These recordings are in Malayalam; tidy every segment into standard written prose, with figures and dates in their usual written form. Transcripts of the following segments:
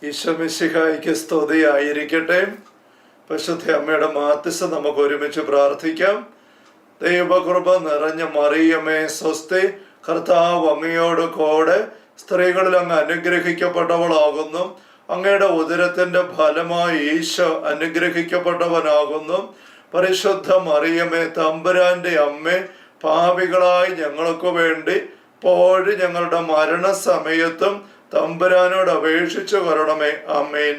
ഈശോമിശിഹായ്ക്ക് സ്തുതിയായിരിക്കട്ടെ. പരിശുദ്ധ അമ്മയുടെ മാധ്യസ്ഥ നമുക്ക് ഒരുമിച്ച് പ്രാർത്ഥിക്കാം. ദൈവകൃപ നിറഞ്ഞ മറിയമേ സ്വസ്തി, കർത്താവ് അങ്ങയോട് കൂടെ സ്ത്രീകളിൽ അങ്ങ് അനുഗ്രഹിക്കപ്പെട്ടവളാകുന്നു. അങ്ങയുടെ ഉദരത്തിന്റെ ഫലമായി ഈശോ അനുഗ്രഹിക്കപ്പെട്ടവനാകുന്നു. പരിശുദ്ധ മറിയമേ തമ്പുരാന്റെ അമ്മേ, പാപികളായി ഞങ്ങൾക്ക് വേണ്ടി ഇപ്പോഴും ഞങ്ങളുടെ മരണസമയത്തും തമ്പുരാനോട് അപേക്ഷിച്ചു കൊള്ളണമേ. ആമേൻ.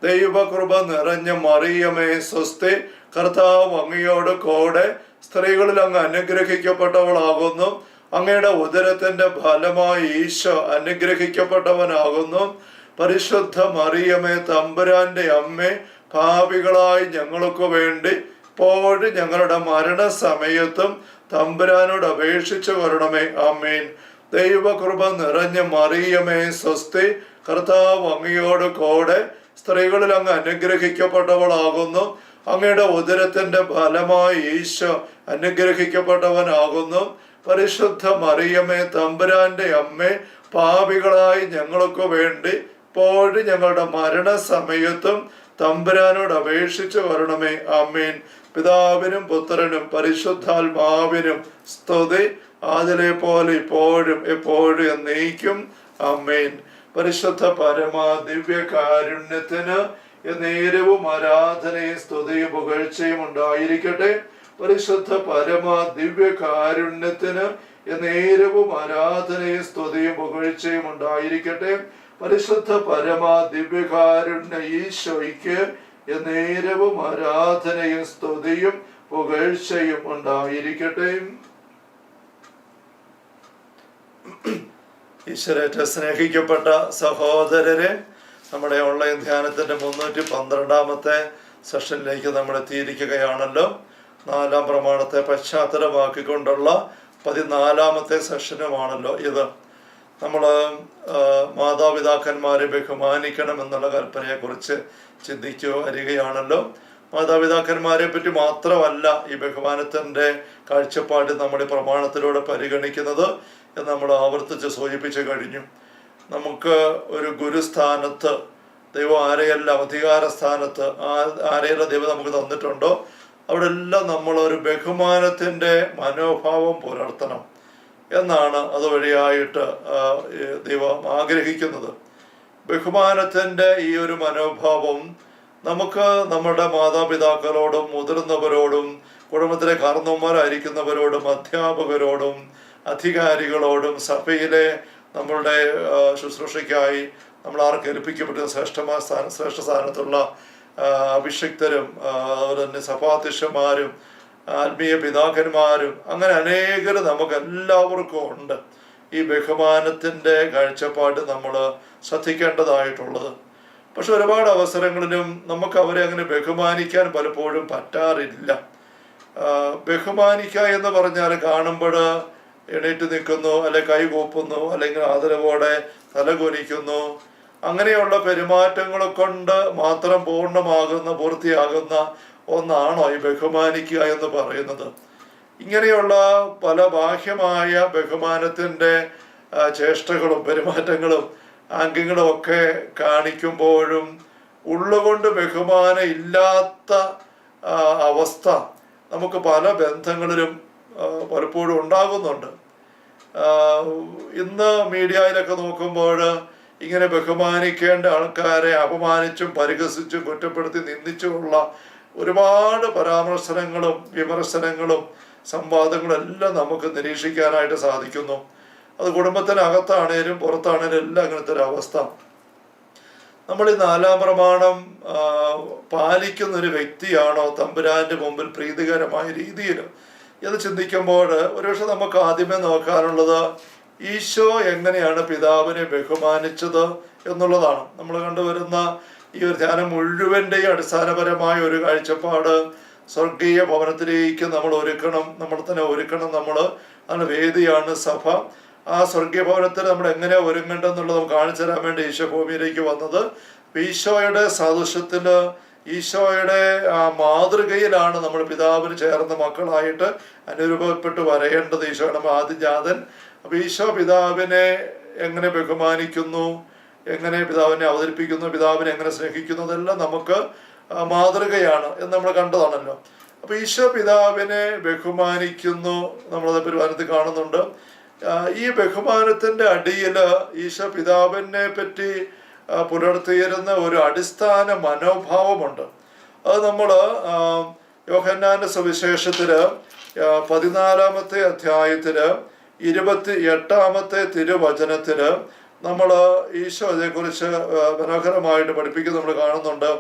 ദൈവകൃപ നിറഞ്ഞ മറിയമേ സ്വസ്തി, കർത്താവ് അങ്ങയോട് കൂടെ സ്ത്രീകളിൽ അങ്ങ് അനുഗ്രഹിക്കപ്പെട്ടവളാകുന്നു. അങ്ങയുടെ ഉദരത്തിന്റെ ഫലമായി ഈശോ അനുഗ്രഹിക്കപ്പെട്ടവനാകുന്നു. പരിശുദ്ധ മറിയമേ തമ്പുരാന്റെ അമ്മേ, പാപികളായി ഞങ്ങൾക്ക് വേണ്ടി ഇപ്പോഴും ഞങ്ങളുടെ മരണസമയത്തും തമ്പുരാനോട് അപേക്ഷിച്ചു കൊള്ളണമേ. ആമേൻ. ദൈവകൃപ നിറഞ്ഞ മറിയമേ സ്വസ്തി, കർത്താവ് അങ്ങയോട് കൂടെ സ്ത്രീകളിൽ അങ്ങ് അനുഗ്രഹിക്കപ്പെട്ടവളാകുന്നു. അങ്ങയുടെ ഉദരത്തിന്റെ ഫലമായി ഈശോ അനുഗ്രഹിക്കപ്പെട്ടവനാകുന്നു. പരിശുദ്ധ മറിയമേ തമ്പുരാന്റെ അമ്മേ, പാപികളായി ഞങ്ങൾക്ക് വേണ്ടി ഇപ്പോഴും ഞങ്ങളുടെ മരണസമയത്തും തമ്പുരാനോട് അപേക്ഷിച്ചു വരണമേ. ആമേൻ. പിതാവിനും പുത്രനും പരിശുദ്ധാത്മാവിനും സ്തുതി, അതിലെ പോലെ ഇപ്പോഴും എപ്പോഴും എന്നേക്കും. ആമേൻ. പരിശുദ്ധ പരമാ ദിവ്യ കാരുണ്യത്തിന് നേരവും ആരാധനയും സ്തുതിയും പുകഴ്ചയും ഉണ്ടായിരിക്കട്ടെ. പരിശുദ്ധ പരമാ ദിവ്യ കാരുണ്യത്തിന് നേരവും ആരാധനയും സ്തുതിയും പുകഴ്ചയും ഉണ്ടായിരിക്കട്ടെ. പരിശുദ്ധ പരമാ ദിവ്യകാരുണ്യ ഈശോയ്ക്ക് നേരവും ആരാധനയും സ്തുതിയും പുകഴ്ചയും ഉണ്ടായിരിക്കട്ടെ. ഈശ്വരേറ്റ സ്നേഹിക്കപ്പെട്ട സഹോദരരെ, നമ്മുടെ ഓൺലൈൻ ധ്യാനത്തിന്റെ 312 സെഷനിലേക്ക് നമ്മൾ എത്തിയിരിക്കുകയാണല്ലോ. 4-ാം പ്രമാണത്തെ പശ്ചാത്തലമാക്കിക്കൊണ്ടുള്ള 14-ാമത്തെ സെഷനുമാണല്ലോ ഇത്. നമ്മൾ മാതാപിതാക്കന്മാരെ ബഹുമാനിക്കണം എന്നുള്ള കൽപ്പനയെക്കുറിച്ച് ചിന്തിച്ചു വരികയാണല്ലോ. മാതാപിതാക്കന്മാരെ പറ്റി മാത്രമല്ല ഈ ബഹുമാനത്തിൻ്റെ കാഴ്ചപ്പാട് നമ്മൾ ഈ പ്രമാണത്തിലൂടെ പരിഗണിക്കുന്നത് എന്ന് നമ്മൾ ആവർത്തിച്ച് സൂചിപ്പിച്ചു കഴിഞ്ഞു. നമുക്ക് ഒരു ഗുരുസ്ഥാനത്ത് ദൈവം ആരെയെല്ലാം അധികാര സ്ഥാനത്ത് ആരെയെല്ലാം ദൈവം നമുക്ക് തന്നിട്ടുണ്ടോ അവിടെ എല്ലാം നമ്മളൊരു ബഹുമാനത്തിൻ്റെ മനോഭാവം പുലർത്തണം എന്നാണ് അതുവഴിയായിട്ട് ദൈവം ആഗ്രഹിക്കുന്നത്. ബഹുമാനത്തിൻ്റെ ഈ ഒരു മനോഭാവം നമുക്ക് നമ്മുടെ മാതാപിതാക്കളോടും മുതിർന്നവരോടും കുടുംബത്തിലെ കാരണവന്മാരായിരിക്കുന്നവരോടും അധ്യാപകരോടും അധികാരികളോടും സഭയിലെ നമ്മളുടെ ശുശ്രൂഷയ്ക്കായി നമ്മൾ ആർക്ക് ഏൽപ്പിക്കപ്പെട്ട ശ്രേഷ്ഠ സ്ഥാനത്തുള്ള അഭിഷിക്തരും അതുപോലെ തന്നെ സഭാധ്യക്ഷന്മാരും ആത്മീയ പിതാക്കന്മാരും അങ്ങനെ അനേകർ നമുക്ക് എല്ലാവർക്കും ഉണ്ട്. ഈ ബഹുമാനത്തിൻ്റെ കാഴ്ചപ്പാട് നമ്മൾ ശ്രദ്ധിക്കേണ്ടതായിട്ടുള്ളത്. പക്ഷെ ഒരുപാട് അവസരങ്ങളിലും നമുക്ക് അവരെ അങ്ങനെ ബഹുമാനിക്കാൻ പലപ്പോഴും പറ്റാറില്ല. ബഹുമാനിക്കുക എന്ന് പറഞ്ഞാൽ കാണുമ്പോൾ എണീറ്റ് നിൽക്കുന്നു, അല്ലെ കൈകൂപ്പുന്നു, അല്ലെങ്കിൽ ആദരവോടെ തലകുനിക്കുന്നു, അങ്ങനെയുള്ള പെരുമാറ്റങ്ങൾ കൊണ്ട് മാത്രം പൂർത്തിയാകുന്ന ഒന്നാണോ ഈ ബഹുമാനിക്കുക എന്ന് പറയുന്നത്? ഇങ്ങനെയുള്ള പല ബാഹ്യമായ ബഹുമാനത്തിൻ്റെ ചേഷ്ടകളും പെരുമാറ്റങ്ങളും ആംഗ്യങ്ങളും ഒക്കെ കാണിക്കുമ്പോഴും ഉള്ളുകൊണ്ട് ബഹുമാനം ഇല്ലാത്ത അവസ്ഥ നമുക്ക് പല ബന്ധങ്ങളിലും പലപ്പോഴും ഉണ്ടാകുന്നുണ്ട്. ഇന്ന് മീഡിയയിലൊക്കെ നോക്കുമ്പോൾ ഇങ്ങനെ ബഹുമാനിക്കേണ്ട ആൾക്കാരെ അപമാനിച്ചും പരിഹസിച്ചും കുറ്റപ്പെടുത്തി നിന്ദിച്ചുമുള്ള ഒരുപാട് പരാമർശനങ്ങളും വിമർശനങ്ങളും സംവാദങ്ങളും എല്ലാം നമുക്ക് നിരീക്ഷിക്കാനായിട്ട് സാധിക്കുന്നു. അത് കുടുംബത്തിനകത്താണേലും പുറത്താണേലും എല്ലാം അങ്ങനത്തെ ഒരു അവസ്ഥ. നമ്മൾ ഈ 4-ാം പ്രമാണം പാലിക്കുന്നൊരു വ്യക്തിയാണോ തമ്പുരാന്റെ മുമ്പിൽ പ്രീതികരമായ രീതിയിൽ എന്ന് ചിന്തിക്കുമ്പോൾ ഒരുപക്ഷെ നമുക്ക് ആദ്യമേ നോക്കാനുള്ളത് ഈശോ എങ്ങനെയാണ് പിതാവിനെ ബഹുമാനിച്ചത് എന്നുള്ളതാണ്. നമ്മൾ കണ്ടുവരുന്ന ഈ ഒരു ധ്യാനം മുഴുവൻ്റെയും അടിസ്ഥാനപരമായ ഒരു കാഴ്ചപ്പാട് സ്വർഗീയ ഭവനത്തിലേക്ക് നമ്മൾ നമ്മൾ തന്നെ ഒരുക്കണം. അതിന് വേദിയാണ് സഭ. ആ സ്വർഗീയ ഭവനത്തിൽ നമ്മൾ എങ്ങനെ ഒരുങ്ങണ്ടെന്നുള്ളത് നമുക്ക് കാണിച്ചു തരാൻ വേണ്ടി ഈശോ ഭൂമിയിലേക്ക് വന്നത്. ഈശോയുടെ സാദൃശ്യത്തിൽ ഈശോയുടെ മാതൃകയിലാണ് നമ്മൾ പിതാവിന് ചേർന്ന മക്കളായിട്ട് അനുരൂപപ്പെട്ട് വരേണ്ടത്. ഈശോയുടെ ആദിജാതൻ. അപ്പൊ ഈശോ പിതാവിനെ എങ്ങനെ ബഹുമാനിക്കുന്നു എങ്ങനെ പിതാവിനെ അവതരിപ്പിക്കുന്നു, പിതാവിനെ എങ്ങനെ സ്നേഹിക്കുന്നു, അതെല്ലാം നമുക്ക് മാതൃകയാണ് എന്ന് നമ്മൾ കണ്ടതാണല്ലോ. അപ്പൊ ഈശോ പിതാവിനെ ബഹുമാനിക്കുന്നു, നമ്മളത് പരിപാലനത്തിൽ കാണുന്നുണ്ട്. ഈ ബഹുമാനത്തിന്റെ അടിയിൽ ഈശോ പിതാവിനെ പറ്റി പുലർത്തിയിരുന്ന ഒരു അടിസ്ഥാന മനോഭാവമുണ്ട്. അത് നമ്മൾ യോഹന്നാന്റെ സുവിശേഷത്തില് 14-ാമത്തെ അധ്യായത്തില് 28-ാമത്തെ തിരുവചനത്തില് നമ്മൾ ഈശോ അതേക്കുറിച്ച് മനോഹരമായിട്ട് പഠിപ്പിക്കുന്നത് നമ്മൾ കാണുന്നുണ്ട്.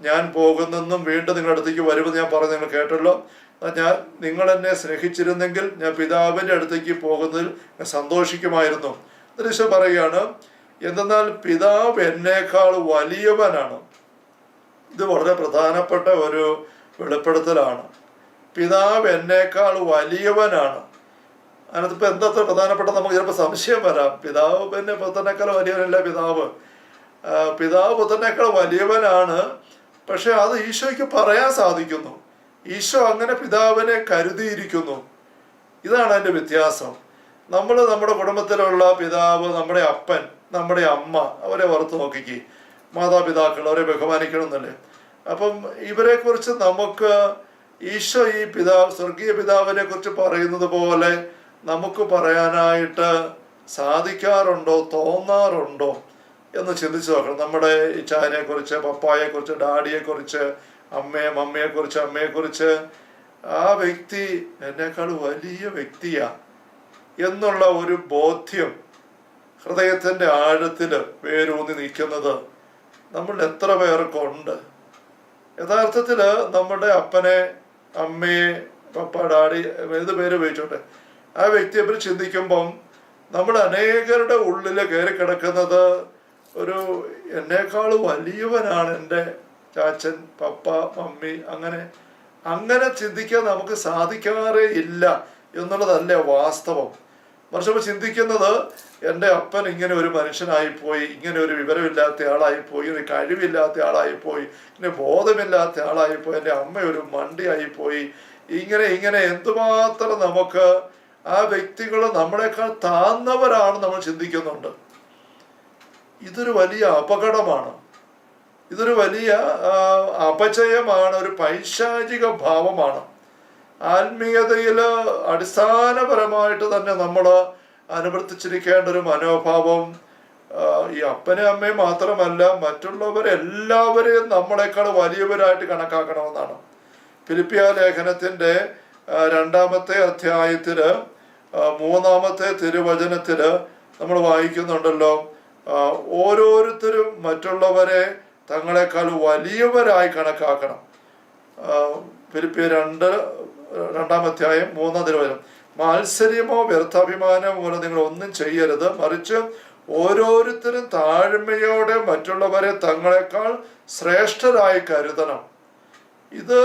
ഞാൻ പോകുന്നെന്നും വീണ്ടും നിങ്ങളുടെ അടുത്തേക്ക് വരുമെന്ന് ഞാൻ പറഞ്ഞു, നിങ്ങൾ കേട്ടല്ലോ. ഞാൻ നിങ്ങൾ എന്നെ സ്നേഹിച്ചിരുന്നെങ്കിൽ ഞാൻ പിതാവിൻ്റെ അടുത്തേക്ക് പോകുന്നതിൽ ഞാൻ സന്തോഷിക്കുമായിരുന്നു. എന്നിട്ട് ഈശോ പറയുകയാണ്, എന്തെന്നാൽ പിതാവ് എന്നേക്കാൾ വലിയവനാണ്. ഇത് വളരെ പ്രധാനപ്പെട്ട ഒരു വെളിപ്പെടുത്തലാണ്. പിതാവ് എന്നേക്കാൾ വലിയവനാണ്. അതിനകത്തിപ്പോൾ എന്താ പ്രധാനപ്പെട്ട നമുക്ക് ചിലപ്പോൾ സംശയം വരാം. പിതാവ് പിന്നെ പുത്രനേക്കാൾ വലിയവനല്ല പിതാവ്. പിതാവ് പുത്രനേക്കാൾ വലിയവനാണ്. പക്ഷെ അത് ഈശോയ്ക്ക് പറയാൻ സാധിക്കുന്നു. ഈശോ അങ്ങനെ പിതാവിനെ കരുതിയിരിക്കുന്നു. ഇതാണ് അതിൻ്റെ വ്യത്യാസം. നമ്മൾ നമ്മുടെ കുടുംബത്തിലുള്ള പിതാവ്, നമ്മുടെ അപ്പൻ, നമ്മുടെ അമ്മ, അവരെ ഓർത്ത് നോക്കിക്ക്. മാതാപിതാക്കൾ, അവരെ ബഹുമാനിക്കണം എന്നല്ലേ. അപ്പം ഇവരെ കുറിച്ച് നമുക്ക് ഈശോ ഈ സ്വർഗീയ പിതാവിനെ കുറിച്ച് പറയുന്നത് പോലെ നമുക്ക് പറയാനായിട്ട് സാധിക്കാറുണ്ടോ, തോന്നാറുണ്ടോ എന്ന് ചിന്തിച്ചു നോക്കണം. നമ്മുടെ ഇച്ചാനെ കുറിച്ച്, പപ്പായെ കുറിച്ച്, ഡാഡിയെ കുറിച്ച്, മമ്മിയെ കുറിച്ച്, അമ്മയെ കുറിച്ച് ആ വ്യക്തി എന്നെക്കാൾ വലിയ വ്യക്തിയാ എന്നുള്ള ഒരു ബോധ്യം ഹൃദയത്തിന്റെ ആഴത്തിൽ വേരൂന്നി നിൽക്കുന്നത് നമ്മൾ എത്ര പേർക്കുണ്ട്? യഥാർത്ഥത്തിൽ നമ്മുടെ അപ്പനെ, അമ്മയെ, പപ്പ, ഡാഡി, ഏത് പേര് ഉപയോഗിച്ചോട്ടെ, ആ വ്യക്തിയെ പറ്റി ചിന്തിക്കുമ്പം നമ്മൾ അനേകരുടെ ഉള്ളിൽ കയറി കിടക്കുന്നത് ഒരു എന്നേക്കാൾ വലിയവനാണ് എൻ്റെ ചാച്ചൻ, പപ്പ, മമ്മി. അങ്ങനെ ചിന്തിക്കാൻ നമുക്ക് സാധിക്കാറേ ഇല്ല എന്നുള്ളതല്ലേ വാസ്തവം. മറിച്ച് ചിന്തിക്കുന്നത് എൻ്റെ അപ്പൻ ഇങ്ങനെ ഒരു മനുഷ്യനായിപ്പോയി, ഇങ്ങനെ ഒരു വിവരമില്ലാത്ത ആളായിപ്പോയി, ഒരു കഴിവില്ലാത്ത ആളായിപ്പോയി, ഇങ്ങനെ ബോധമില്ലാത്ത ആളായിപ്പോയി, എൻ്റെ അമ്മ ഒരു മണ്ടിയായിപ്പോയി, ഇങ്ങനെ എന്തുമാത്രം നമുക്ക് ആ വ്യക്തികൾ നമ്മളെക്കാൾ താഴ്ന്നവരാണ് നമ്മൾ ചിന്തിക്കുന്നുണ്ട്. ഇതൊരു വലിയ അപകടമാണ്. ഇതൊരു വലിയ അപജയമാണ്, ഒരു പൈശാചിക ഭാവമാണ്. ആത്മീയതയിൽ അടിസ്ഥാനപരമായിട്ട് തന്നെ നമ്മൾ അനുവർത്തിച്ചിരിക്കേണ്ട ഒരു മനോഭാവം ഈ അപ്പനെ അമ്മയും മാത്രമല്ല, മറ്റുള്ളവരെല്ലാവരെയും നമ്മളെക്കാൾ വലിയവരായിട്ട് കണക്കാക്കണമെന്നാണ്. ഫിലിപ്പിയ ലേഖനത്തിൻ്റെ 2-ാമത്തെ അധ്യായത്തില് 3-ാമത്തെ തിരുവചനത്തില് നമ്മൾ വായിക്കുന്നുണ്ടല്ലോ, ഓരോരുത്തരും മറ്റുള്ളവരെ തങ്ങളെക്കാൾ വലിയവരായി കണക്കാക്കണം. ഫിലിപ്പിയ 2-ാം അധ്യായം 3-ാം തിരുവചനം, മാത്സര്യമോ വ്യർത്ഥാഭിമാനമോ മൂലം നിങ്ങൾ ഒന്നും ചെയ്യരുത്, മറിച്ച് ഓരോരുത്തരും താഴ്മയോടെ മറ്റുള്ളവരെ തങ്ങളെക്കാൾ ശ്രേഷ്ഠരായി കരുതണം. ഇത്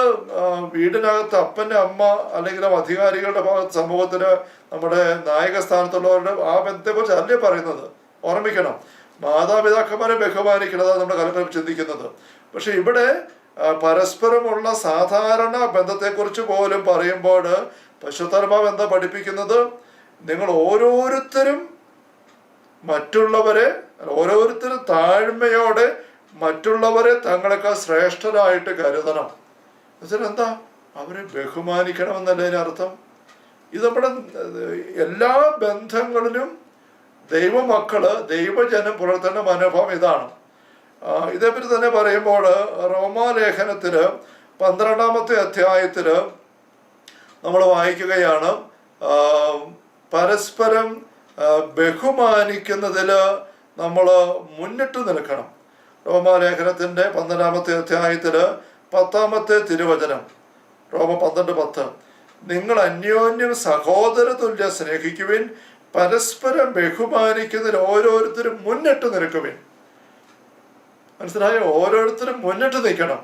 വീടിനകത്ത് അപ്പൻ്റെ അമ്മ അല്ലെങ്കിൽ അധികാരികളുടെ ഭാഗത്ത് സമൂഹത്തിന് നമ്മുടെ നായക സ്ഥാനത്തുള്ളവരുടെ ആ ബന്ധത്തെക്കുറിച്ച് അല്ലേ പറയുന്നത്. ഓർമ്മിക്കണം, മാതാപിതാക്കന്മാരെ ബഹുമാനിക്കുന്നതാണ് നമ്മുടെ കലപ്പനം ചിന്തിക്കുന്നത്. പക്ഷെ ഇവിടെ പരസ്പരമുള്ള സാധാരണ ബന്ധത്തെക്കുറിച്ച് പോലും പറയുമ്പോൾ പരിശുദ്ധാത്മാവ് എന്താ പഠിപ്പിക്കുന്നത്? നിങ്ങൾ ഓരോരുത്തരും താഴ്മയോടെ മറ്റുള്ളവരെ തങ്ങളെക്കാൾ ശ്രേഷ്ഠരായിട്ട് കരുതണം. എന്താ? അവരെ ബഹുമാനിക്കണമെന്നല്ലേ അതിനർത്ഥം. ഇത് നമ്മുടെ എല്ലാ ബന്ധങ്ങളിലും ദൈവമക്കള്, ദൈവജനം പുലർത്തേണ്ട മനോഭാവം ഇതാണ്. ഇതേപ്പറ്റി തന്നെ പറയുമ്പോൾ റോമാലേഖനത്തില് 12-ാമത്തെ അധ്യായത്തില് നമ്മൾ വായിക്കുകയാണ്, പരസ്പരം ബഹുമാനിക്കുന്നതിൽ നമ്മൾ മുന്നിട്ട് നിൽക്കണം. റോമാലേഖനത്തിൻ്റെ 12-ാമത്തെ അധ്യായത്തില് 10-ാമത്തെ തിരുവചനം, റോമ 12:10, നിങ്ങൾ അന്യോന്യം സഹോദര തുല്യ സ്നേഹിക്കുവിൻ, പരസ്പരം ബഹുമാനിക്കുന്നതിൽ ഓരോരുത്തരും മുന്നിട്ട് നിൽക്കുവിൻ. മനസ്സിലായോ? ഓരോരുത്തരും മുന്നിട്ട് നിൽക്കണം.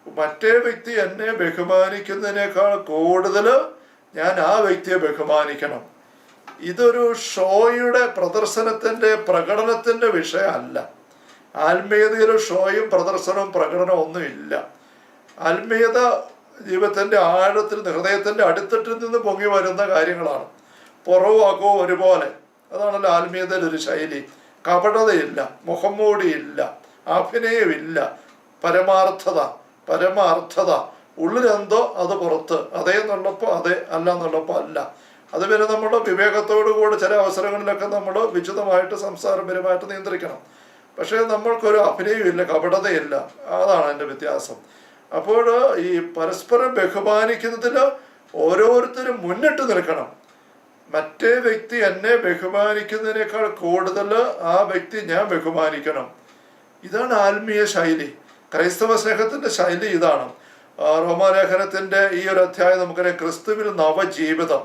മറ്റേ വ്യക്തി എന്നെ ബഹുമാനിക്കുന്നതിനേക്കാൾ കൂടുതൽ ഞാൻ ആ വ്യക്തിയെ ബഹുമാനിക്കണം. ഇതൊരു ഷോയുടെ, പ്രദർശനത്തിൻ്റെ, പ്രകടനത്തിൻ്റെ വിഷയമല്ല. ആത്മീയതയിൽ ഷോയും പ്രദർശനവും പ്രകടനവും ഒന്നുമില്ല. ആത്മീയത ജീവിതത്തിൻ്റെ ആഴത്തിൽ, ഹൃദയത്തിൻ്റെ അടിത്തട്ടിൽ നിന്ന് പൊങ്ങി വരുന്ന കാര്യങ്ങളാണ്. പുറവും അകവും ഒരുപോലെ. അതാണല്ലോ ആത്മീയതയുടെ ഒരു ശൈലി. കപടതയില്ല, മുഖംമൂടിയില്ല, അഭിനയമില്ല, പരമാർത്ഥത. ഉള്ളിലെന്തോ അത് പുറത്ത്, അതേ എന്നുള്ളപ്പോൾ അതെ, അല്ല എന്നുള്ളപ്പോൾ അല്ല. അത് പിന്നെ നമ്മുടെ വിവേകത്തോടു കൂടി ചില അവസരങ്ങളിലൊക്കെ നമ്മൾ വിശദമായിട്ട് സംസാരപരമായിട്ട് നിയന്ത്രിക്കണം. പക്ഷേ നമ്മൾക്കൊരു അഭിനയമില്ല, കപടതയില്ല. അതാണ് എൻ്റെ വ്യത്യാസം. അപ്പോൾ ഈ പരസ്പരം ബഹുമാനിക്കുന്നതിൽ ഓരോരുത്തരും മുന്നിട്ട് നിൽക്കണം. മറ്റേ വ്യക്തി എന്നെ ബഹുമാനിക്കുന്നതിനേക്കാൾ കൂടുതൽ ആ വ്യക്തി ഞാൻ ബഹുമാനിക്കണം. ഇതാണ് ആത്മീയ ശൈലി. ക്രൈസ്തവ സ്നേഹത്തിൻ്റെ ശൈലി ഇതാണ്. റോമാലേഖനത്തിൻ്റെ ഈ ഒരു അധ്യായം നമുക്കറിയാം. ക്രിസ്തുവിൽ നവജീവിതം.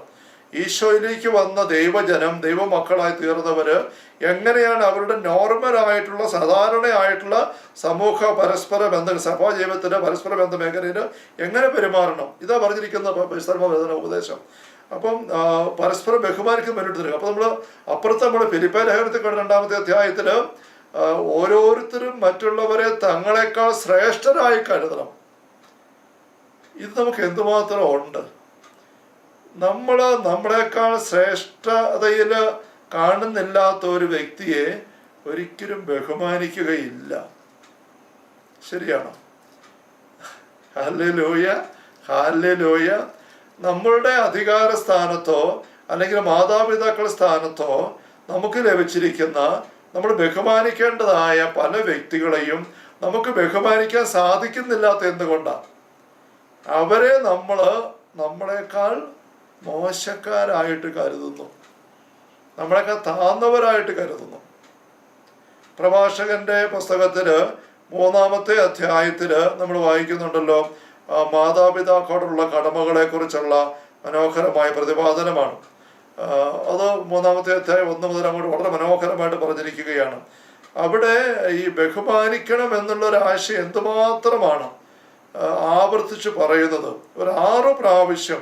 ഈശോയിലേക്ക് വന്ന ദൈവജനം, ദൈവമക്കളായി തീർന്നവര് എങ്ങനെയാണ് അവരുടെ നോർമലായിട്ടുള്ള സാധാരണയായിട്ടുള്ള സമൂഹ പരസ്പര ബന്ധം, സഭാ ജീവിതത്തിന്റെ പരസ്പര ബന്ധ മേഖലയിൽ എങ്ങനെ പെരുമാറണം, ഇതാ പറഞ്ഞിരിക്കുന്ന വിസ്തർമ്മവേദന ഉപദേശം. അപ്പം പരസ്പരം ബഹുമാനിക്കാൻ വേണ്ടിട്ട് തരും. അപ്പൊ അപ്പുറത്ത് നമ്മൾ ഫിലിപ്പിയ ലേഖനത്തിൽ കണ്ട 2-ാമത്തെ അധ്യായത്തില് ഓരോരുത്തരും മറ്റുള്ളവരെ തങ്ങളെക്കാൾ ശ്രേഷ്ഠരായി കരുതണം. ഇത് നമുക്ക് എന്തുമാത്രം ഉണ്ട്. നമ്മളെക്കാൾ ശ്രേഷ്ഠതയിൽ കാണുന്നില്ലാത്ത ഒരു വ്യക്തിയെ ഒരിക്കലും ബഹുമാനിക്കുകയില്ല. ശരിയാണോ? Hallelujah, hallelujah. നമ്മളുടെ അധികാര സ്ഥാനത്തോ അല്ലെങ്കിൽ മാതാപിതാക്കളുടെ സ്ഥാനത്തോ നമുക്ക് ലഭിച്ചിരിക്കുന്ന, നമ്മൾ ബഹുമാനിക്കേണ്ടതായ പല വ്യക്തികളെയും നമുക്ക് ബഹുമാനിക്കാൻ സാധിക്കുന്നില്ലാത്ത എന്തുകൊണ്ടാണ്? അവരെ നമ്മളെക്കാൾ മോശക്കാരായിട്ട് കരുതുന്നു, നമ്മളെക്കാൾ താഴ്ന്നവരായിട്ട് കരുതുന്നു. പ്രഭാഷകന്റെ പുസ്തകത്തില് 3-ാമത്തെ അധ്യായത്തില് നമ്മൾ വായിക്കുന്നുണ്ടല്ലോ, മാതാപിതാക്കളോടുള്ള കടമകളെ കുറിച്ചുള്ള മനോഹരമായ പ്രതിപാദനമാണ്. അത് 3-ാമത്തെ അധ്യായം 1 മുതൽ അങ്ങോട്ട് വളരെ മനോഹരമായിട്ട് പറഞ്ഞിരിക്കുകയാണ്. അവിടെ ഈ ബഹുമാനിക്കണം എന്നുള്ളൊരാശയം എന്തുമാത്രമാണ് ആവർത്തിച്ച് പറയുന്നത്. ഒരു 6 പ്രാവശ്യം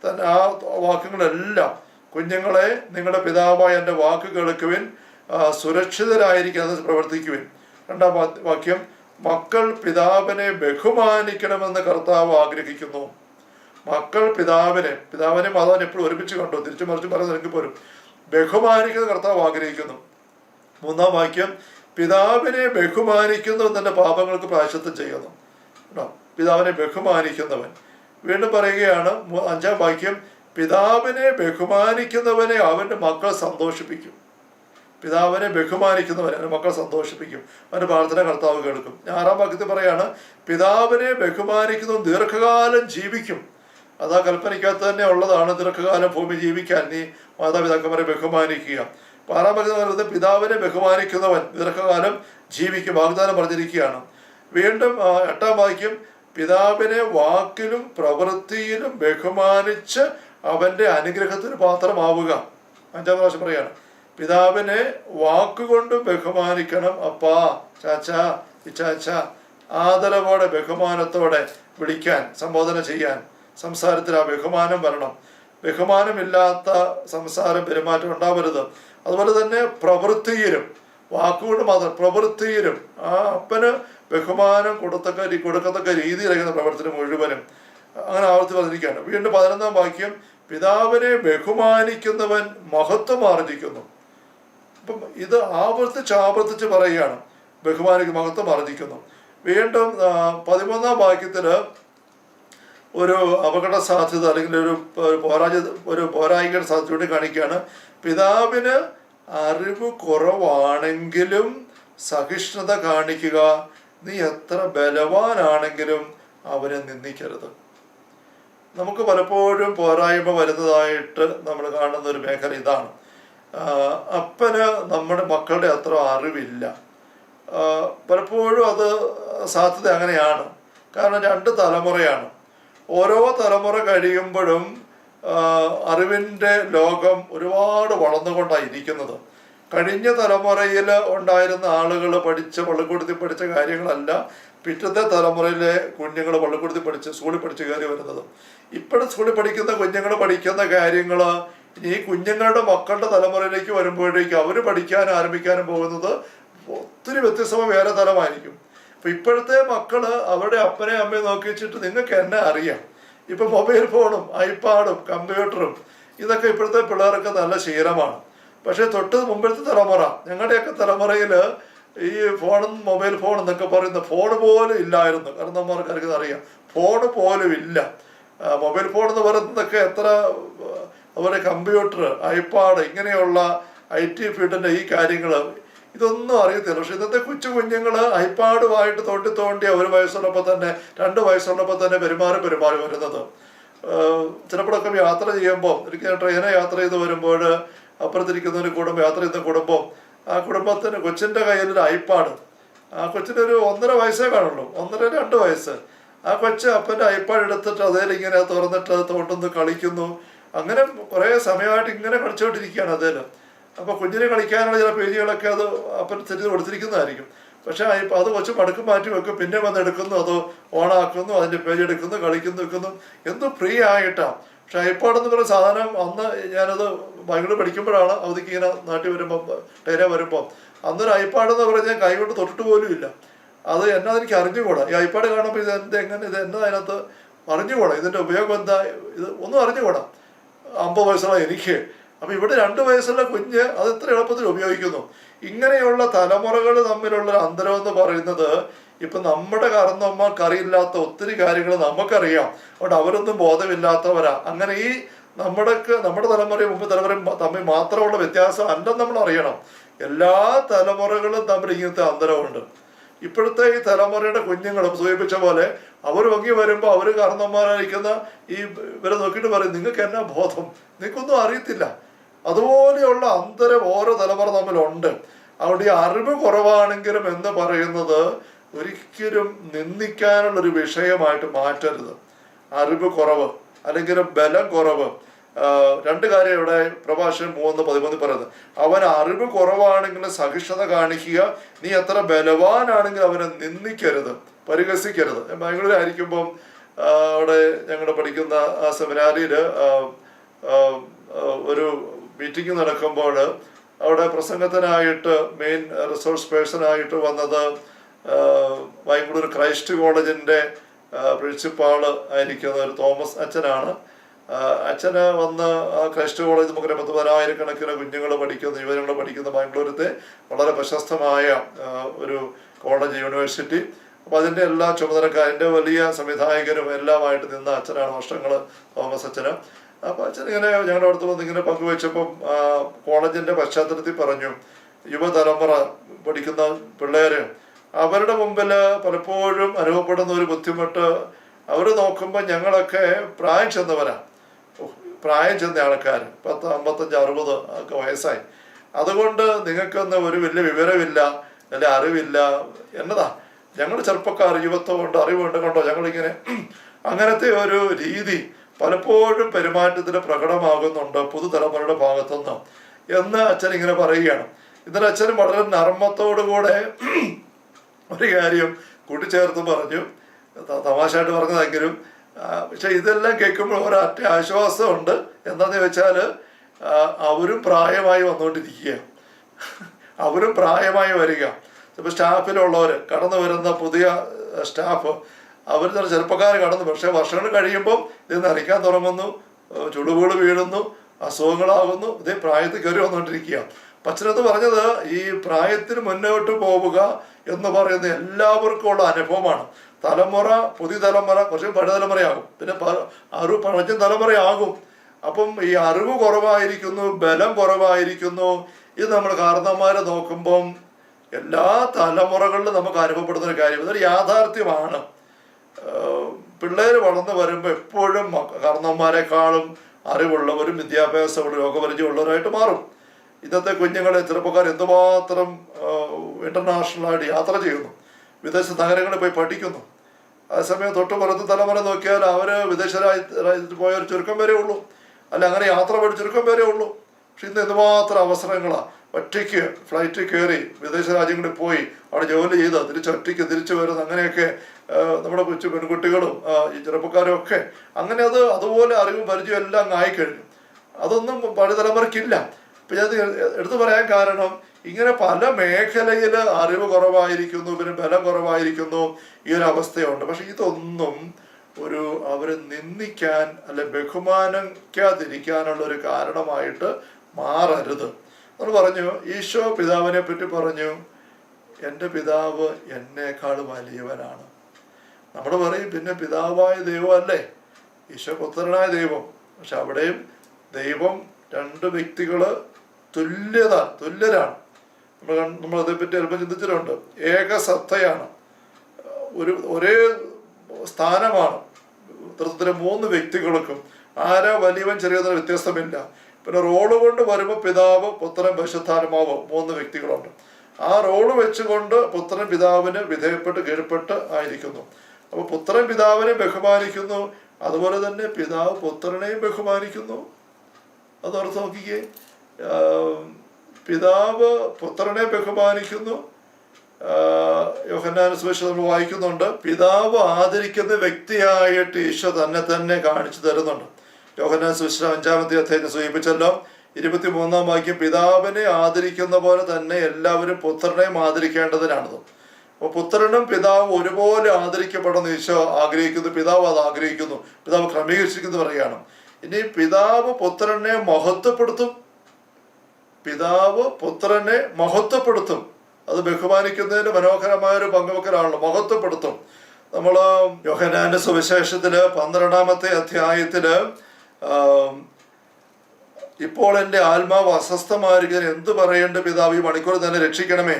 തന്നെ ആ വാക്യങ്ങളെല്ലാം, കുഞ്ഞുങ്ങളെ നിങ്ങളുടെ പിതാവായ എൻ്റെ വാക്ക് കേൾക്കുവിൻ, സുരക്ഷിതരായിരിക്കുന്നത് പ്രവർത്തിക്കുവിൻ. 2-ാം വാക്യം, മക്കൾ പിതാവിനെ ബഹുമാനിക്കണമെന്ന് കർത്താവ് ആഗ്രഹിക്കുന്നു. മക്കൾ പിതാവിനെ മാതാവിനെ എപ്പോഴും ഒരുമിച്ച് കണ്ടു, തിരിച്ചു മറിച്ച് പറയുന്നെങ്കിൽ പോലും ബഹുമാനിക്കുന്ന കർത്താവ് ആഗ്രഹിക്കുന്നു. 3-ാം വാക്യം, പിതാവിനെ ബഹുമാനിക്കുന്നവൻ തന്റെ പാപങ്ങൾക്ക് പ്രായശ്ചിത്തം ചെയ്യുന്നു. പിതാവിനെ ബഹുമാനിക്കുന്നവൻ. വീണ്ടും പറയുകയാണ് 5-ാം വാക്യം, പിതാവിനെ ബഹുമാനിക്കുന്നവനെ അവൻ്റെ മക്കൾ സന്തോഷിപ്പിക്കും. പിതാവിനെ ബഹുമാനിക്കുന്നവനെ അവൻ്റെ മക്കൾ സന്തോഷിപ്പിക്കും, അവൻ്റെ പ്രാർത്ഥന കർത്താവ് കേൾക്കും. 6-ാം വാക്യത്തിൽ പറയാണ്, പിതാവിനെ ബഹുമാനിക്കുന്നവൻ ദീർഘകാലം ജീവിക്കും. അതാ കൽപ്പനയ്ക്കകത്ത് തന്നെ ഉള്ളതാണ്, ദീർഘകാലം ഭൂമി ജീവിക്കാൻ നീ മാതാപിതാക്കന്മാരെ ബഹുമാനിക്കുക. 6-ാം വാക്യത്തിൽ പറയുന്നത് പിതാവിനെ ബഹുമാനിക്കുന്നവൻ ദീർഘകാലം ജീവിക്കും, വാഗ്ദാനം പറഞ്ഞിരിക്കുകയാണ്. വീണ്ടും 8-ാം വാക്യം, പിതാവിനെ വാക്കിലും പ്രവൃത്തിയിലും ബഹുമാനിച്ച് അവൻ്റെ അനുഗ്രഹത്തിന് പാത്രമാവുക. 5-ാം പ്രാവശ്യം പറയാണ്, പിതാവിനെ വാക്കുകൊണ്ട് ബഹുമാനിക്കണം. അപ്പാ, ചാച്ചാ, ഇച്ചാച്ച, ആദരവോടെ ബഹുമാനത്തോടെ വിളിക്കാൻ, സംബോധന ചെയ്യാൻ, സംസാരത്തിൽ ആ ബഹുമാനം വരണം. ബഹുമാനമില്ലാത്ത സംസാരം, പെരുമാറ്റം ഉണ്ടാവരുത്. അതുപോലെ തന്നെ പ്രവൃത്തിയിലും, വാക്കുകൊണ്ട് മാത്രം പ്രവൃത്തിയിലും ആ അപ്പന് ബഹുമാനം കൊടുക്കത്തക്ക രീതിയിലായിരിക്കുന്ന പ്രവർത്തനം മുഴുവനും. അങ്ങനെ ആവർത്തി പറഞ്ഞിരിക്കുകയാണ്. വീണ്ടും 11-ാം വാക്യം, പിതാവിനെ ബഹുമാനിക്കുന്നവൻ മഹത്വം ആർജിക്കുന്നു. അപ്പം ഇത് ആവർത്തിച്ച് പറയുകയാണ്, ബഹുമാനിക്കുന്ന മഹത്വം ആർജിക്കുന്നു. വീണ്ടും 13-ാം വാക്യത്തില് ഒരു അപകട സാധ്യത അല്ലെങ്കിൽ ഒരു പോരായികയുടെ സാധ്യത ചൂണ്ടിക്കാണിക്കുകയാണ്. പിതാവിന് അറിവ് കുറവാണെങ്കിലും സഹിഷ്ണുത കാണിക്കുക, നീ എത്ര ബലവാനാണെങ്കിലും അവനെ നിന്ദിക്കരുത്. നമുക്ക് പലപ്പോഴും പോരായ്മ വരുന്നതായിട്ട് നമ്മൾ കാണുന്ന ഒരു മേഖല ഇതാണ്. അപ്പന് നമ്മുടെ മക്കളുടെ അത്ര അറിവില്ല. പലപ്പോഴും അത് സാധ്യത അങ്ങനെയാണ്. കാരണം 2 തലമുറയാണ്. ഓരോ തലമുറ കഴിയുമ്പോഴും അറിവിൻ്റെ ലോകം ഒരുപാട് വളർന്നുകൊണ്ടാണ് ഇരിക്കുന്നത്. കഴിഞ്ഞ തലമുറയിൽ ഉണ്ടായിരുന്ന ആളുകൾ പള്ളിക്കൂടത്തിൽ പഠിച്ച കാര്യങ്ങളല്ല പിറ്റത്തെ തലമുറയിലെ കുഞ്ഞുങ്ങൾ പള്ളിക്കൂടത്തിൽ പഠിച്ച് സ്കൂളിൽ പഠിച്ച് കയറി വരുന്നത്. ഇപ്പോഴും സ്കൂളിൽ പഠിക്കുന്ന കുഞ്ഞുങ്ങൾ പഠിക്കുന്ന കാര്യങ്ങൾ ഈ കുഞ്ഞുങ്ങളുടെ മക്കളുടെ തലമുറയിലേക്ക് വരുമ്പോഴേക്കും അവർ പഠിക്കാൻ ആരംഭിക്കാനും പോകുന്നത് ഒത്തിരി വ്യത്യസ്തമായ വേറെ തലമായിരിക്കും. അപ്പം ഇപ്പോഴത്തെ മക്കള് അവരുടെ അപ്പനെ അമ്മയെ നോക്കി വെച്ചിട്ട് നിങ്ങൾക്ക് എന്നെ അറിയാം. ഇപ്പം മൊബൈൽ ഫോണും ഐപാഡും കമ്പ്യൂട്ടറും ഇതൊക്കെ ഇപ്പോഴത്തെ പിള്ളേർക്ക് നല്ല ശീലമാണ്. പക്ഷെ തൊട്ട് മുമ്പത്തെ തലമുറ, ഞങ്ങളുടെയൊക്കെ തലമുറയിൽ ഈ ഫോണും മൊബൈൽ ഫോൺ എന്നൊക്കെ പറയുന്ന ഫോൺ പോലും ഇല്ലായിരുന്നു. കാരണം നമ്മൾക്കാർക്ക് അറിയാം, ഫോണ് പോലും ഇല്ല. മൊബൈൽ ഫോൺ എന്ന് പറയുന്നതൊക്കെ എത്ര, അതുപോലെ കമ്പ്യൂട്ടർ, ഐപാഡ്, ഇങ്ങനെയുള്ള IT ഫീൽഡിൻ്റെ ഈ കാര്യങ്ങൾ ഇതൊന്നും അറിയത്തില്ല. പക്ഷെ ഇന്നത്തെ കൊച്ചു കുഞ്ഞുങ്ങൾ ഐപാഡുമായിട്ട് തോണ്ടി തോണ്ടി 1 വയസ്സുള്ളപ്പോൾ തന്നെ 2 വയസ്സുള്ളപ്പോൾ തന്നെ പെരുമാറി വരുന്നത്. ചിലപ്പോഴൊക്കെ യാത്ര ചെയ്യുമ്പോൾ, എനിക്ക് ട്രെയിനെ യാത്ര ചെയ്ത് വരുമ്പോൾ അപ്പുറത്തിരിക്കുന്ന ഒരു കുടുംബം, യാത്ര ചെയ്യുന്ന കുടുംബം, ആ കുടുംബത്തിന് കൊച്ചിൻ്റെ കയ്യിലൊരു ഐപാഡ്, ആ കൊച്ചിനൊരു 1.5 വയസ്സേ കാണുള്ളൂ, 1.5-2 വയസ്സ്. ആ കൊച്ച് അപ്പൻ്റെ ഐപാഡ് എടുത്തിട്ട് അതേലിങ്ങനെ തുറന്നിട്ട് അത് തോണ്ടുന്നു, കളിക്കുന്നു. അങ്ങനെ കുറേ സമയമായിട്ട് ഇങ്ങനെ കളിച്ചുകൊണ്ടിരിക്കുകയാണ് അതേൽ. അപ്പോൾ കുഞ്ഞിനെ കളിക്കാനുള്ള ചില പേജുകളൊക്കെ അത് അപ്പൻ സെറ്റ് കൊടുത്തിരിക്കുന്നതായിരിക്കും. പക്ഷേ അത് കൊച്ചു മടക്ക് മാറ്റി വെക്കും, പിന്നെ വന്ന് എടുക്കുന്നു, അത് ഓണാക്കുന്നു, അതിൻ്റെ പേജ് എടുക്കുന്നു, കളിക്കുന്നു, വെക്കുന്നു. എന്ത് ഫ്രീ ആയിട്ടാണ്. പക്ഷെ ഐപാഡ് എന്ന് പറയുന്ന സാധനം അന്ന് ഞാനത് ബാംഗ്ലൂർ പഠിക്കുമ്പോഴാണ്, അവധിക്ക് ഇങ്ങനെ നാട്ടിൽ വരുമ്പോൾ, ട്രെയിനെ വരുമ്പോൾ, അന്നൊരു ഐപാഡ് എന്ന് പറഞ്ഞാൽ കൈകൊണ്ട് തൊട്ടിട്ട് പോലും ഇല്ല. അത് എന്നാ എനിക്ക് അറിഞ്ഞുകൂടാ. ഈ ഐപാഡ് കാണുമ്പോൾ ഇത് എന്നാ അതിനകത്ത് അറിഞ്ഞുകൂടാ, ഇതിൻ്റെ ഉപയോഗം എന്താ, ഇത് ഒന്നും അറിഞ്ഞുകൂടാ 50 വയസ്സുള്ള എനിക്ക്. അപ്പം ഇവിടെ 2 വയസ്സുള്ള കുഞ്ഞ് അത് എത്ര എളുപ്പത്തിൽ ഉപയോഗിക്കുന്നു. ഇങ്ങനെയുള്ള തലമുറകൾ തമ്മിലുള്ള അന്തരം എന്ന് പറയുന്നത് ഇപ്പം നമ്മുടെ കാരണവന്മാർക്ക് അറിയില്ലാത്ത ഒത്തിരി കാര്യങ്ങൾ നമുക്കറിയാം. അതുകൊണ്ട് അവരൊന്നും ബോധമില്ലാത്തവരാ. അങ്ങനെ ഈ നമ്മുടെ തലമുറയും മുമ്പ് തലമുറയും തമ്മിൽ മാത്രമുള്ള വ്യത്യാസം അല്ലെന്ന് നമ്മൾ അറിയണം. എല്ലാ തലമുറകളും തമ്മിൽ ഇങ്ങനത്തെ അന്തരമുണ്ട്. ഇപ്പോഴത്തെ ഈ തലമുറയുടെ കുഞ്ഞുങ്ങൾ സൂചിപ്പിച്ച പോലെ അവർ ഭംഗി വരുമ്പോൾ അവർ കാരണവന്മാരായിരിക്കുന്ന ഇവരെ നോക്കിയിട്ട് പറയും, നിങ്ങൾക്ക് എന്നാ ബോധം, നിങ്ങൾക്കൊന്നും അറിയത്തില്ല. അതുപോലെയുള്ള അന്തരം ഓരോ തലമുറ തമ്മിലുണ്ട്. അതുകൊണ്ട് ഈ അറിവ് കുറവാണെങ്കിലും എന്ന് പറയുന്നത് ഒരിക്കലും നിന്ദിക്കാനുള്ളൊരു വിഷയമായിട്ട് മാറ്റരുത്. അറിവ് കുറവ് അല്ലെങ്കിൽ ബലം കുറവ്, 2 കാര്യം ഇവിടെ പ്രഭാഷകൻ 3:13 പറയുന്നത്. അവൻ അറിവ് കുറവാണെങ്കിലും സഹിഷ്ണുത കാണിക്കുക, നീ എത്ര ബലവാനാണെങ്കിലും അവനെ നിന്ദിക്കരുത്, പരിഹസിക്കരുത്. ബാംഗ്ലൂരായിരിക്കുമ്പം അവിടെ ഞങ്ങൾ പഠിക്കുന്ന ആ സെമിനാരിയിൽ ഒരു മീറ്റിംഗ് നടക്കുമ്പോൾ അവിടെ പ്രസംഗത്തിനായിട്ട് മെയിൻ റിസോഴ്സ് പേഴ്സണായിട്ട് വന്നത് ബാംഗ്ലൂർ ക്രൈസ്റ്റ് കോളേജിൻ്റെ പ്രിൻസിപ്പാള് ആയിരിക്കുന്ന ഒരു തോമസ് അച്ഛനാണ്. അച്ഛന് വന്ന് ക്രൈസ്റ്റ് കോളേജ് നമുക്കൊരു 10,000 കണക്കിന് കുഞ്ഞുങ്ങൾ പഠിക്കുന്ന, യുവജനങ്ങൾ പഠിക്കുന്ന ബാംഗ്ലൂരത്തെ വളരെ പ്രശസ്തമായ ഒരു കോളേജ്, യൂണിവേഴ്സിറ്റി. അപ്പോൾ അതിൻ്റെ എല്ലാ ചുമതലക്കാരൻ്റെ വലിയ സംവിധായകനും എല്ലാമായിട്ട് നിന്ന അച്ഛനാണ് വർഷങ്ങൾ, തോമസ് അച്ഛന്. അപ്പോൾ അച്ഛൻ ഇങ്ങനെ ഞങ്ങളുടെ അടുത്ത് വന്ന് ഇങ്ങനെ പങ്കുവെച്ചപ്പം കോളേജിൻ്റെ പശ്ചാത്തലത്തിൽ പറഞ്ഞു, യുവതലമുറ പഠിക്കുന്ന പിള്ളേർ അവരുടെ മുമ്പിൽ പലപ്പോഴും അനുഭവപ്പെടുന്ന ഒരു ബുദ്ധിമുട്ട്, അവർ നോക്കുമ്പോൾ ഞങ്ങളൊക്കെ പ്രായം ചെന്നവരാണ്, പ്രായം ചെന്ന ആൾക്കാർ 10, 55, 60 ഒക്കെ വയസ്സായി. അതുകൊണ്ട് നിങ്ങൾക്കൊന്നും ഒരു വലിയ വിവരമില്ല, അല്ലെ അറിവില്ല എന്നതാ. ഞങ്ങൾ ചെറുപ്പക്കാർ യുവത്വമുണ്ട്, അറിവുണ്ട്, കണ്ടോ ഞങ്ങളിങ്ങനെ. അങ്ങനത്തെ ഒരു രീതി പലപ്പോഴും പെരുമാറ്റത്തിന് പ്രകടമാകുന്നുണ്ട് പുതുതലമുറയുടെ ഭാഗത്തുനിന്ന് എന്ന് അച്ഛൻ ഇങ്ങനെ പറയുകയാണ്. ഇന്നലെ അച്ഛൻ വളരെ നർമ്മത്തോടുകൂടെ ഒരു കാര്യം കൂട്ടിച്ചേർത്ത് പറഞ്ഞു, തമാശയായിട്ട് പറഞ്ഞതെങ്കിലും. പക്ഷെ ഇതെല്ലാം കേൾക്കുമ്പോൾ ഒരൊറ്റ ആശ്വാസമുണ്ട്. എന്താണെന്ന് വെച്ചാൽ അവരും പ്രായമായി വന്നുകൊണ്ടിരിക്കുക, അവരും പ്രായമായി വരിക. ഇപ്പോൾ സ്റ്റാഫിലുള്ളവർ, കടന്നു വരുന്ന പുതിയ സ്റ്റാഫ്, അവർ ചില ചെറുപ്പക്കാർ കടന്നു. പക്ഷേ വർഷങ്ങൾ കഴിയുമ്പം ഇത് നനയ്ക്കാൻ തുടങ്ങുന്നു, ചുടുകുകൾ വീഴുന്നു, അസുഖങ്ങളാകുന്നു. ഇതേ പ്രായത്തിൽ കയറി വന്നുകൊണ്ടിരിക്കുക. അച്ഛനത് പറഞ്ഞത് ഈ പ്രായത്തിന് മുന്നോട്ട് പോവുക എന്ന് പറയുന്നത് എല്ലാവർക്കും ഉള്ള അനുഭവമാണ്. തലമുറ, പുതിയ തലമുറ, കുറച്ച് പഴയ തലമുറയാകും, പിന്നെ പഴഞ്ച തലമുറയാകും. അപ്പം ഈ അറിവ് കുറവായിരിക്കുന്നു, ബലം കുറവായിരിക്കുന്നു. ഇത് നമ്മൾ കാരണന്മാരെ നോക്കുമ്പം എല്ലാ തലമുറകളിലും നമുക്ക് അനുഭവപ്പെടുന്ന ഒരു കാര്യം, ഇതൊരു യാഥാർത്ഥ്യമാണ്. പിള്ളേർ വളർന്നു വരുമ്പോൾ എപ്പോഴും കാരണന്മാരെക്കാളും അറിവുള്ളവരും വിദ്യാഭ്യാസമുള്ള രോഗപരിചയമുള്ളവരായിട്ട് മാറും. ഇന്നത്തെ കുഞ്ഞുങ്ങളെ, ചെറുപ്പക്കാർ എന്തുമാത്രം ഇൻ്റർനാഷണലായിട്ട് യാത്ര ചെയ്യുന്നു, വിദേശ നഗരങ്ങളിൽ പോയി പഠിക്കുന്നു. അതേസമയം തൊട്ട് പുറത്ത് തലമുറ നോക്കിയാൽ അവർ വിദേശ രാജ്യത്ത് പോയ ഒരു ചുരുക്കം വരെ ഉള്ളൂ, അല്ല അങ്ങനെ യാത്ര പോയി ചുരുക്കം വരെ ഉള്ളൂ. പക്ഷെ ഇന്ന് എന്തുമാത്രം അവസരങ്ങളാണ്. ഒറ്റയ്ക്ക് ഫ്ലൈറ്റിൽ കയറി വിദേശ രാജ്യങ്ങളിൽ പോയി അവിടെ ജോലി ചെയ്ത് ഒറ്റയ്ക്ക് തിരിച്ചു വരുന്ന, അങ്ങനെയൊക്കെ നമ്മുടെ കൊച്ചു പെൺകുട്ടികളും ഈ ചെറുപ്പക്കാരും ഒക്കെ അങ്ങനെ അതുപോലെ അറിവും പരിചയം എല്ലാം ആയിക്കഴിഞ്ഞു. അതൊന്നും പഴയ തലമുറയ്ക്കില്ല. ഇപ്പം ഞാൻ എടുത്തു പറയാൻ കാരണം, ഇങ്ങനെ പല മേഖലയിൽ അറിവ് കുറവായിരിക്കുന്നു, പിന്നെ ബലം കുറവായിരിക്കുന്നു, ഈ ഒരു അവസ്ഥയുണ്ട്. പക്ഷെ ഇതൊന്നും അവരെ നിന്ദിക്കാൻ അല്ലെ ബഹുമാനിക്കാതിരിക്കാനുള്ള ഒരു കാരണമായിട്ട് മാറരുത്. നമ്മൾ പറഞ്ഞു ഈശോ പിതാവിനെ പറ്റി പറഞ്ഞു, എൻ്റെ പിതാവ് എന്നേക്കാൾ വലിയവനാണ്. നമ്മൾ പറയും പിന്നെ പിതാവായ ദൈവമല്ലേ ഈശോ പുത്രനായ ദൈവം. പക്ഷെ അവിടെയും ദൈവം രണ്ട് വ്യക്തികൾ തുല്യരാണ്. നമ്മൾ അതേപ്പറ്റി അല്പം ചിന്തിച്ചിട്ടുണ്ട്. ഏകസത്തയാണ്, ഒരേ സ്ഥാനമാണ് തൃത്വത്തിലെ മൂന്ന് വ്യക്തികൾക്കും. ആരാ വലിയവൻ ചെറിയതിന് വ്യത്യാസമില്ല. പിന്നെ റോള് കൊണ്ട് വരുമ്പോൾ പിതാവ് പുത്രൻ പരിശുദ്ധാത്മാവ് മൂന്ന് വ്യക്തികളുണ്ട്. ആ റോള് വെച്ചുകൊണ്ട് പുത്രൻ പിതാവിന് വിധേയപ്പെട്ട് കീഴ്പ്പെട്ട് ആയിരിക്കുന്നു. അപ്പോൾ പുത്രൻ പിതാവിനെ ബഹുമാനിക്കുന്നു, അതുപോലെ തന്നെ പിതാവ് പുത്രനെയും ബഹുമാനിക്കുന്നു. അതോർത്ത് നോക്കിക്കേ, പിതാവ് പുത്രനെ ബഹുമാനിക്കുന്നു. യോഹന്നാൻ സുവിശേഷം നമ്മൾ വായിക്കുന്നുണ്ട്, പിതാവ് ആദരിക്കുന്ന വ്യക്തിയായിട്ട് ഈശോ തന്നെ കാണിച്ചു തരുന്നുണ്ട്. യോഹന്നാൻ സുവിശേഷം 5-ാമത്തെ അധ്യായത്തിൽ സൂചിപ്പിച്ചല്ലോ, 23-ാം വാക്യം, പിതാവിനെ ആദരിക്കുന്ന പോലെ തന്നെ എല്ലാവരും പുത്രനെയും ആദരിക്കേണ്ടതിനാണത്. അപ്പോൾ പുത്രനും പിതാവ് ഒരുപോലെ ആദരിക്കപ്പെടുന്ന ഈശോ ആഗ്രഹിക്കുന്നു, പിതാവ് അത് ആഗ്രഹിക്കുന്നു, പിതാവ് ക്രമീകരിച്ചിരിക്കുന്നു പറയുകയാണ്. ഇനി പിതാവ് പുത്രനെ മഹത്വപ്പെടുത്തും, പിതാവ് പുത്രനെ മഹത്വപ്പെടുത്തും. അത് ബഹുമാനിക്കുന്നതിന് മനോഹരമായൊരു പങ്കുവെക്കലാണല്ലോ, മഹത്വപ്പെടുത്തും. നമ്മൾ യോഹന്നാന്റെ സുവിശേഷത്തില് 12-ാമത്തെ അധ്യായത്തില് ഇപ്പോൾ എൻ്റെ ആത്മാവ് അസ്വസ്ഥമായിരിക്കാൻ എന്ത് പറയേണ്ട പിതാവ്, ഈ മണിക്കൂർ തന്നെ രക്ഷിക്കണമേ,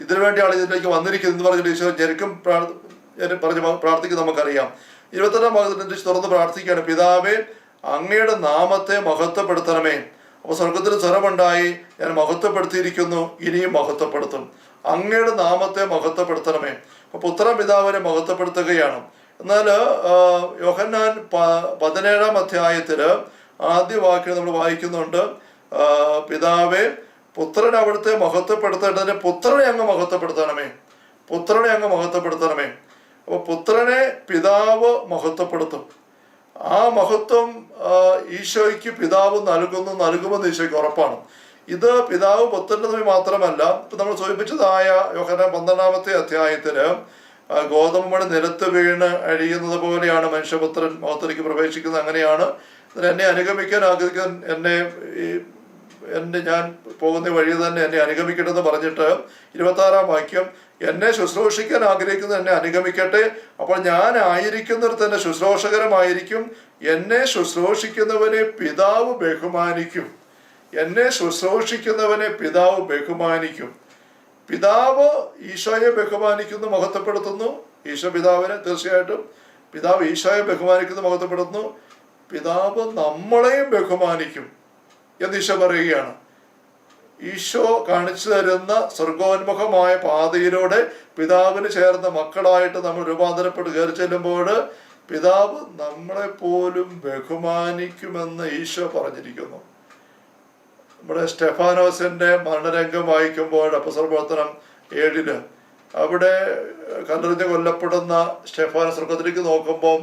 ഇതിനു വേണ്ടിയാണ് ഇതിലേക്ക് വന്നിരിക്കുന്നത് എന്ന് പറഞ്ഞിട്ട് ഈശോ ഞെരുക്കം പറഞ്ഞ് പ്രാർത്ഥിക്കുന്നത് നമുക്കറിയാം. 22-ാം ഭാഗത്ത് തുറന്ന് പ്രാർത്ഥിക്കുകയാണ്, പിതാവേ അങ്ങയുടെ നാമത്തെ മഹത്വപ്പെടുത്തണമേ. അപ്പോൾ സ്വർഗത്തിൽ സ്വരമുണ്ടായി, ഞാൻ മഹത്വപ്പെടുത്തിയിരിക്കുന്നു, ഇനിയും മഹത്വപ്പെടുത്തും. അങ്ങയുടെ നാമത്തെ മഹത്വപ്പെടുത്തണമേ. അപ്പോൾ പുത്രൻ പിതാവിനെ മഹത്വപ്പെടുത്തുകയാണ്. എന്നാൽ യോഹന്നാൻ 17-ാം അധ്യായത്തില് ആദ്യ വാക്യം നമ്മൾ വായിക്കുന്നുണ്ട്, പിതാവേ പുത്രൻ അവിടുത്തെ മഹത്വപ്പെടുത്തേണ്ടതിന് പുത്രനെ അങ്ങ് മഹത്വപ്പെടുത്തണമേ, പുത്രനെ അങ്ങ് മഹത്വപ്പെടുത്തണമേ. അപ്പോൾ പുത്രനെ പിതാവ് മഹത്വപ്പെടുത്തും. ആ മഹത്വം ഈശോയ്ക്ക് പിതാവ് നൽകുമെന്ന് ഈശോയ്ക്ക് ഉറപ്പാണ്. ഇത് പിതാവ് പുത്രൻ്റെ തമ്മിൽ മാത്രമല്ല, ഇപ്പം നമ്മൾ സൂചിപ്പിച്ചതായ യോഹന്നാൻ 12-ാമത്തെ അധ്യായത്തില് ഗോതമ്പ് മണി നിലത്ത് വീണ് അഴിയുന്നത് പോലെയാണ് മനുഷ്യപുത്രൻ മഹത്വത്തിലേക്ക് പ്രവേശിക്കുന്നത്. അങ്ങനെയാണ് എന്നെ അനുഗമിക്കാൻ ആഗ്രഹിക്കാൻ ഞാൻ പോകുന്ന വഴി തന്നെ എന്നെ അനുഗമിക്കട്ടെന്ന് പറഞ്ഞിട്ട് 26-ാം വാക്യം, എന്നെ ശുശ്രൂഷിക്കാൻ ആഗ്രഹിക്കുന്നത് എന്നെ അനുഗമിക്കട്ടെ, അപ്പോൾ ഞാൻ ആയിരിക്കുന്നവർ തന്നെ ശുശ്രൂഷകരമായിരിക്കും. എന്നെ ശുശ്രൂഷിക്കുന്നവനെ പിതാവ് ബഹുമാനിക്കും, എന്നെ ശുശ്രൂഷിക്കുന്നവനെ പിതാവ് ബഹുമാനിക്കും. പിതാവ് ഈശോയെ ബഹുമാനിക്കുന്നു, മഹത്വപ്പെടുത്തുന്നു. ഈശോ പിതാവിനെ തീർച്ചയായിട്ടും പിതാവ് ഈശോയെ ബഹുമാനിക്കുന്നു, മഹത്വപ്പെടുത്തുന്നു. പിതാവ് നമ്മളെയും ബഹുമാനിക്കും എന്ന് ഈശോ പറയുകയാണ്. ഈശോ കാണിച്ചു തരുന്ന സ്വർഗോന്മുഖമായ പാതയിലൂടെ പിതാവിന് ചേർന്ന മക്കളായിട്ട് നമ്മൾ രൂപാന്തരപ്പെട്ട് കയറി ചെല്ലുമ്പോൾ പിതാവ് നമ്മളെ പോലും ബഹുമാനിക്കുമെന്ന് ഈശോ പറഞ്ഞിരിക്കുന്നു. നമ്മുടെ സ്റ്റെഫാനോസിന്റെ മരണരംഗം വായിക്കുമ്പോൾ അപ്പോസ്തല പ്രവർത്തനം 7 അവിടെ കല്ലെറിഞ്ഞ് കൊല്ലപ്പെടുന്ന സ്റ്റെഫാനോസ് സ്വർഗത്തിലേക്ക് നോക്കുമ്പോൾ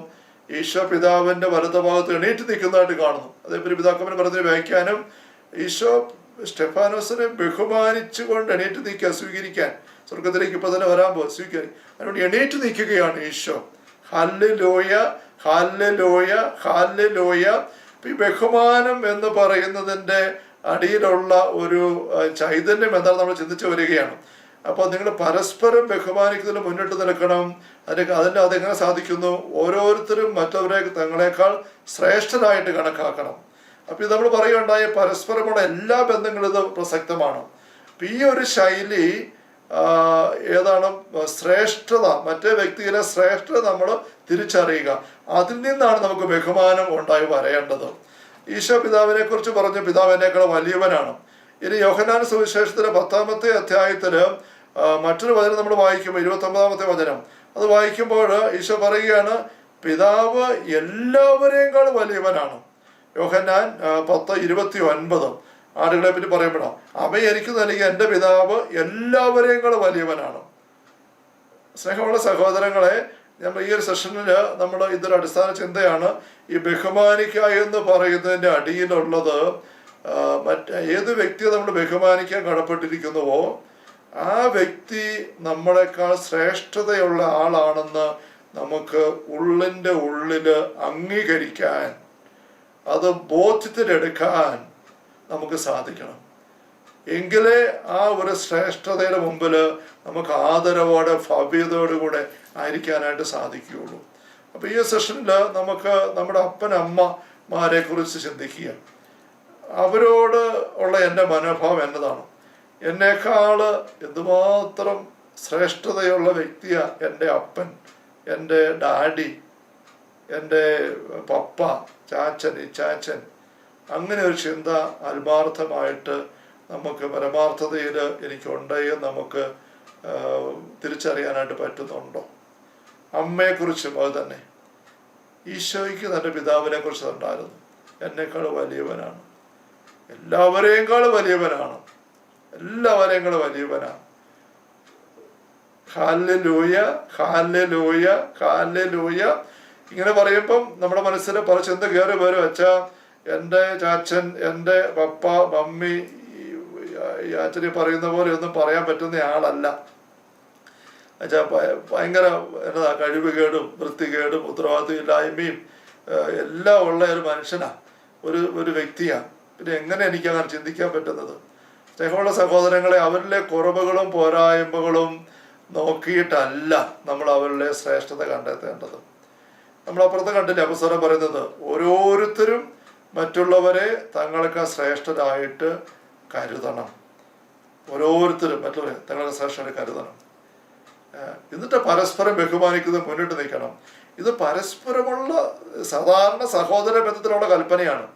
ഈശോ പിതാവിന്റെ വലതുഭാഗത്ത് എണീറ്റ് നിൽക്കുന്നതായിട്ട് കാണുന്നു. അതേപോലെ പിതാക്കന്മാർ പറഞ്ഞ വ്യാഖ്യാനം, ഈശോ സ്റ്റെഫാനോസിനെ ബഹുമാനിച്ചുകൊണ്ട് എണീറ്റ് നിൽക്കുക, സ്വീകരിക്കാൻ സ്വർഗത്തിലേക്ക് ഇപ്പൊ തന്നെ വരാൻ പോകും, സ്വീകരിക്കാൻ. അതിനോട് എണീറ്റ് നിൽക്കുകയാണ് ഈശോ. Hallelujah, hallelujah, hallelujah. ഈ ബഹുമാനം എന്ന് പറയുന്നതിൻ്റെ അടിയിലുള്ള ഒരു ചൈതന്യം എന്താണ് നമ്മൾ ചിന്തിച്ചു വരികയാണ്. അപ്പോൾ നിങ്ങൾ പരസ്പരം ബഹുമാനിക്കുന്നതിന് മുന്നിട്ട് നിൽക്കണം. അതെങ്ങനെ സാധിക്കുന്നു? ഓരോരുത്തരും മറ്റവരെ തങ്ങളെക്കാൾ ശ്രേഷ്ഠരായിട്ട് കണക്കാക്കണം. അപ്പോൾ ഇത് നമ്മൾ പറയുകയുണ്ടായ പരസ്പരമുള്ള എല്ലാ ബന്ധങ്ങളും ഇത് പ്രസക്തമാണ്. അപ്പം ഈ ഒരു ശൈലി ഏതാണ്? ശ്രേഷ്ഠത, മറ്റേ വ്യക്തിയിലെ ശ്രേഷ്ഠത നമ്മൾ തിരിച്ചറിയുക. അതിൽ നിന്നാണ് നമുക്ക് ബഹുമാനം ഉണ്ടായി വരേണ്ടത്. ഈശോ പിതാവിനെ കുറിച്ച് പറഞ്ഞു, പിതാവ് എന്നേക്കാൾ വലിയവനാണ്. ഇനി യോഹന്നാൻ സുവിശേഷത്തിലെ 10-ാമത്തെ അധ്യായത്തില് മറ്റൊരു വചനം നമ്മൾ വായിക്കുമ്പോൾ 29-ാമത്തെ വചനം അത് വായിക്കുമ്പോൾ ഈശോ പറയുകയാണ്, പിതാവ് എല്ലാവരെയും വലിയവനാണ്. യോഹന്നാൻ 10:29 ആടുകളെ പറ്റി പറയുമ്പോഴാണ്, അവയെ എനിക്ക് നൽകിയ എൻ്റെ പിതാവ് എല്ലാവരെയും വലിയവനാണ്. സ്നേഹമുള്ള സഹോദരങ്ങളെ, നമ്മൾ ഈ ഒരു സെഷനിൽ നമ്മൾ ഇതൊരു അടിസ്ഥാന ചിന്തയാണ്. ഈ ബഹുമാനിക്കുക എന്ന് പറയുന്നതിൻ്റെ അടിയിലുള്ളത് ഏത് വ്യക്തിയെ നമ്മൾ ബഹുമാനിക്കാൻ കടപ്പെട്ടിരിക്കുന്നുവോ ആ വ്യക്തി നമ്മളെക്കാൾ ശ്രേഷ്ഠതയുള്ള ആളാണെന്ന് നമുക്ക് ഉള്ളിൻ്റെ ഉള്ളിൽ അംഗീകരിക്കാൻ, അത് ബോധ്യത്തിലെടുക്കാൻ നമുക്ക് സാധിക്കണം. എങ്കിലേ ആ ഒരു ശ്രേഷ്ഠതയുടെ മുമ്പിൽ നമുക്ക് ആദരവോടെ ഭവ്യതയോടുകൂടെ ആയിരിക്കാനായിട്ട് സാധിക്കുകയുള്ളൂ. അപ്പോൾ ഈ സെഷനിൽ നമുക്ക് നമ്മുടെ അപ്പനമ്മമാരെ കുറിച്ച് ചിന്തിക്കുക. അവരോട് ഉള്ള എൻ്റെ മനോഭാവം എന്നതാണ്? എന്നേക്കാൾ എന്തുമാത്രം ശ്രേഷ്ഠതയുള്ള വ്യക്തിയാണ് എൻ്റെ അപ്പൻ, എൻ്റെ ഡാഡി, എൻ്റെ പപ്പ, ചാച്ചൻ, ഇച്ചാച്ചൻ. അങ്ങനെ ഒരു ചിന്ത ആത്മാർത്ഥമായിട്ട് നമുക്ക് പരമാർത്ഥതയിൽ എനിക്കുണ്ടെങ്കിൽ നമുക്ക് തിരിച്ചറിയാനായിട്ട് പറ്റുന്നുണ്ടോ? അമ്മയെക്കുറിച്ചും അത് തന്നെ. ഈശോയ്ക്ക് തൻ്റെ പിതാവിനെ കുറിച്ച് ഉണ്ടായിരുന്നു, എന്നേക്കാൾ വലിയവനാണ്, എല്ലാവരെയും വലിയവനാണ്, എല്ലാവരെയും വലിയവനാണ്. Hallelujah, hallelujah, hallelujah. ഇങ്ങനെ പറയുമ്പം നമ്മുടെ മനസ്സിൽ പല ചിന്ത കയറി വരും. വെച്ചാൽ എൻ്റെ ചാച്ചൻ, എൻ്റെ പപ്പ, മമ്മി, ഈ അച്ഛനെ പറയുന്ന പോലെ ഒന്നും പറയാൻ പറ്റുന്ന ആളല്ല. എന്നുവെച്ചാൽ ഭയങ്കര എന്നതാ കഴിവുകേടും വൃത്തികേടും ഉത്തരവാദിത്വം ഇല്ലായ്മയും എല്ലാം ഉള്ള ഒരു മനുഷ്യനാണ്, ഒരു വ്യക്തിയാണ്. പിന്നെ എങ്ങനെ എനിക്കങ്ങനെ ചിന്തിക്കാൻ പറ്റുന്നത്? സ്നേഹമുള്ള സഹോദരങ്ങളെ, അവരിലെ കുറവുകളും പോരായ്മകളും നോക്കിയിട്ടല്ല നമ്മൾ അവരിലെ ശ്രേഷ്ഠത കണ്ടെത്തേണ്ടത്. നമ്മളപ്പുറത്ത് കണ്ടില്ലേ അപ്പസ്തലൻ പറയുന്നത്, ഓരോരുത്തരും മറ്റുള്ളവരെ തങ്ങൾക്ക് ശ്രേഷ്ഠരായിട്ട് കരുതണം. ഓരോരുത്തരും മറ്റുള്ളവരെ തങ്ങൾക്ക് ശ്രേഷ്ഠരായിട്ട് കരുതണം. എന്നിട്ട് പരസ്പരം ബഹുമാനിക്കുന്നത് മുന്നിട്ട് നിൽക്കണം. ഇത് പരസ്പരമുള്ള സാധാരണ സഹോദര ബന്ധത്തിലുള്ള കൽപ്പനയാണ്.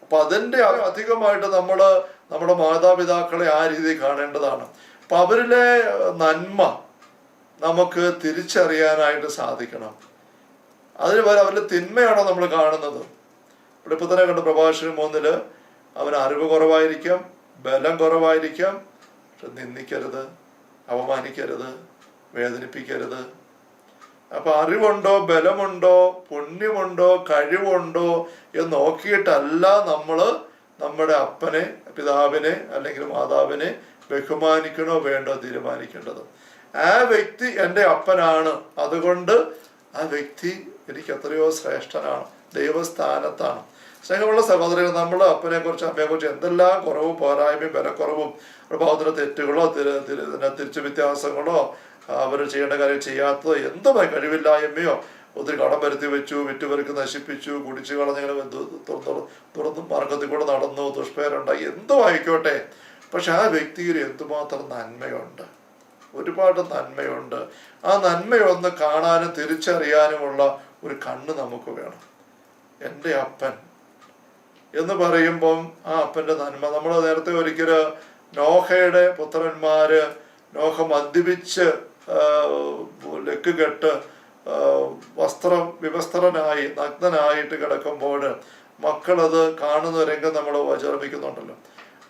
അപ്പം അതിൻ്റെ അധികമായിട്ട് നമ്മൾ നമ്മുടെ മാതാപിതാക്കളെ ആ രീതിയിൽ കാണേണ്ടതാണ്. അപ്പം അവരിലെ നന്മ നമുക്ക് തിരിച്ചറിയാനായിട്ട് സാധിക്കണം. അതിന് പകരം അവരിലെ തിന്മയാണോ നമ്മൾ കാണുന്നത്? ഇവിടെ ഇപ്പം തന്നെ കണ്ട പ്രഭാഷകൻ 3 അവന് അറിവ് കുറവായിരിക്കാം, ബലം കുറവായിരിക്കാം, പക്ഷെ നിന്ദിക്കരുത്, അപമാനിക്കരുത്, വേദനിപ്പിക്കരുത്. അപ്പൊ അറിവുണ്ടോ, ബലമുണ്ടോ, പുണ്യമുണ്ടോ, കഴിവുണ്ടോ എന്ന് നോക്കിയിട്ടല്ല നമ്മൾ നമ്മുടെ അപ്പനെ, പിതാവിനെ അല്ലെങ്കിൽ മാതാവിനെ ബഹുമാനിക്കണോ വേണ്ടോ തീരുമാനിക്കേണ്ടത്. ആ വ്യക്തി എൻ്റെ അപ്പനാണ്, അതുകൊണ്ട് ആ വ്യക്തി എനിക്ക് എത്രയോ ശ്രേഷ്ഠനാണ്, ദൈവസ്ഥാനത്താണ്. സ്നേഹമുള്ള സഹോദരങ്ങൾ, നമ്മൾ അപ്പനെ കുറിച്ച് അമ്മയെ കുറിച്ച് എന്തെല്ലാം കുറവും പോരായ്മയും ബലക്കുറവും ഭാവത്തിലെ തെറ്റുകളോ തിരിച്ചു വ്യത്യാസങ്ങളോ അവർ ചെയ്യേണ്ട കാര്യം ചെയ്യാത്തതോ എന്തുമായി കഴിവില്ലായ്മയോ ഒത്തിരി കടം വരുത്തി വെച്ചു, വിറ്റുപെറുക്ക് നശിപ്പിച്ചു, കുടിച്ചു കളഞ്ഞിങ്ങനെ തുറന്ന് മാർഗത്തിൽ കൂടെ നടന്നു, ദുഷ്പേരുണ്ടായി, എന്തും ആയിക്കോട്ടെ, പക്ഷെ ആ വ്യക്തിയിൽ എന്തുമാത്രം നന്മയുണ്ട്, ഒരുപാട് നന്മയുണ്ട്. ആ നന്മയൊന്ന് കാണാനും തിരിച്ചറിയാനുമുള്ള ഒരു കണ്ണ് നമുക്ക് വേണം. എൻ്റെ അപ്പൻ എന്ന് പറയുമ്പം ആ അപ്പൻ്റെ നന്മ. നമ്മൾ നേരത്തെ ഒരിക്കൽ നോഹയുടെ പുത്രന്മാര്, നോഹ മദ്യപിച്ച് ലക്ക് കെട്ട് വിവസ്ത്രനായി നഗ്നനായിട്ട് കിടക്കുമ്പോൾ മക്കളത് കാണുന്ന രംഗം നമ്മൾ വചർമിക്കുന്നുണ്ടല്ലോ.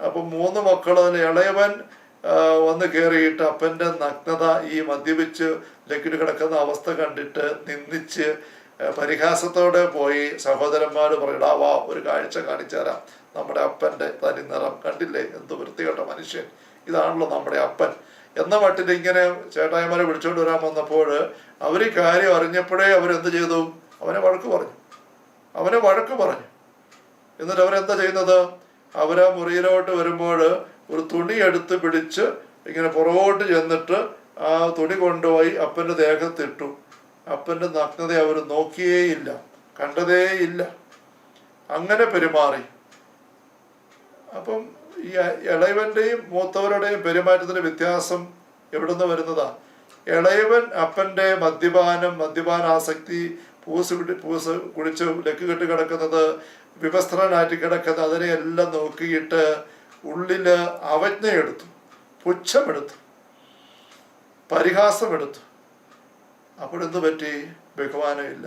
അപ്പം 3 മക്കൾ, അതിൽ ഇളയവൻ വന്ന് കയറിയിട്ട് അപ്പൻ്റെ നഗ്നത, ഈ മദ്യപിച്ച് ലക്കിട്ട് കിടക്കുന്ന അവസ്ഥ കണ്ടിട്ട് നിന്ദിച്ച് പരിഹാസത്തോടെ പോയി സഹോദരന്മാർ പറയടാ വാ ഒരു കാഴ്ച കാണിച്ചു തരാം, നമ്മുടെ അപ്പൻ്റെ തനി നിറം കണ്ടില്ലേ, എന്ത് വൃത്തികെട്ട മനുഷ്യൻ, ഇതാണല്ലോ നമ്മുടെ അപ്പൻ എന്ന മട്ടിൽ ഇങ്ങനെ ചേട്ടായിമാരെ വിളിച്ചുകൊണ്ട് വരാൻ വന്നപ്പോൾ അവർ ഈ കാര്യം അറിഞ്ഞപ്പോഴേ അവരെന്ത് ചെയ്തു? അവനെ വഴക്ക് പറഞ്ഞു. എന്നിട്ട് അവരെന്താ ചെയ്യുന്നത്? അവരാ മുറിയിലോട്ട് വരുമ്പോൾ ഒരു തുണി എടുത്ത് പിടിച്ച് ഇങ്ങനെ പുറകോട്ട് ചെന്നിട്ട് ആ തുണി കൊണ്ടുപോയി അപ്പൻ്റെ ദേഹത്തിട്ടു. അപ്പൻ്റെ നഗ്നത അവർ നോക്കിയേയില്ല, കണ്ടതേയില്ല, അങ്ങനെ പെരുമാറി. അപ്പം ഈ ഇളയവൻ്റെയും മൂത്തവരുടെയും പെരുമാറ്റത്തിൻ്റെ വ്യത്യാസം എവിടുന്ന് വരുന്നതാ? ഇളയവൻ അപ്പൻ്റെ മദ്യപാനാസക്തി, പൂസ് കുടിച്ച് ലക്ക് കെട്ട് കിടക്കുന്നത്, വിവസ്ത്രനായിട്ട് കിടക്കുന്നത്, അതിനെയെല്ലാം നോക്കിയിട്ട് ഉള്ളിൽ അവജ്ഞയെടുത്തു, പുച്ഛമെടുത്തു, പരിഹാസമെടുത്തു. അപ്പോഴെന്ത് പറ്റി? ബഹുമാനമില്ല,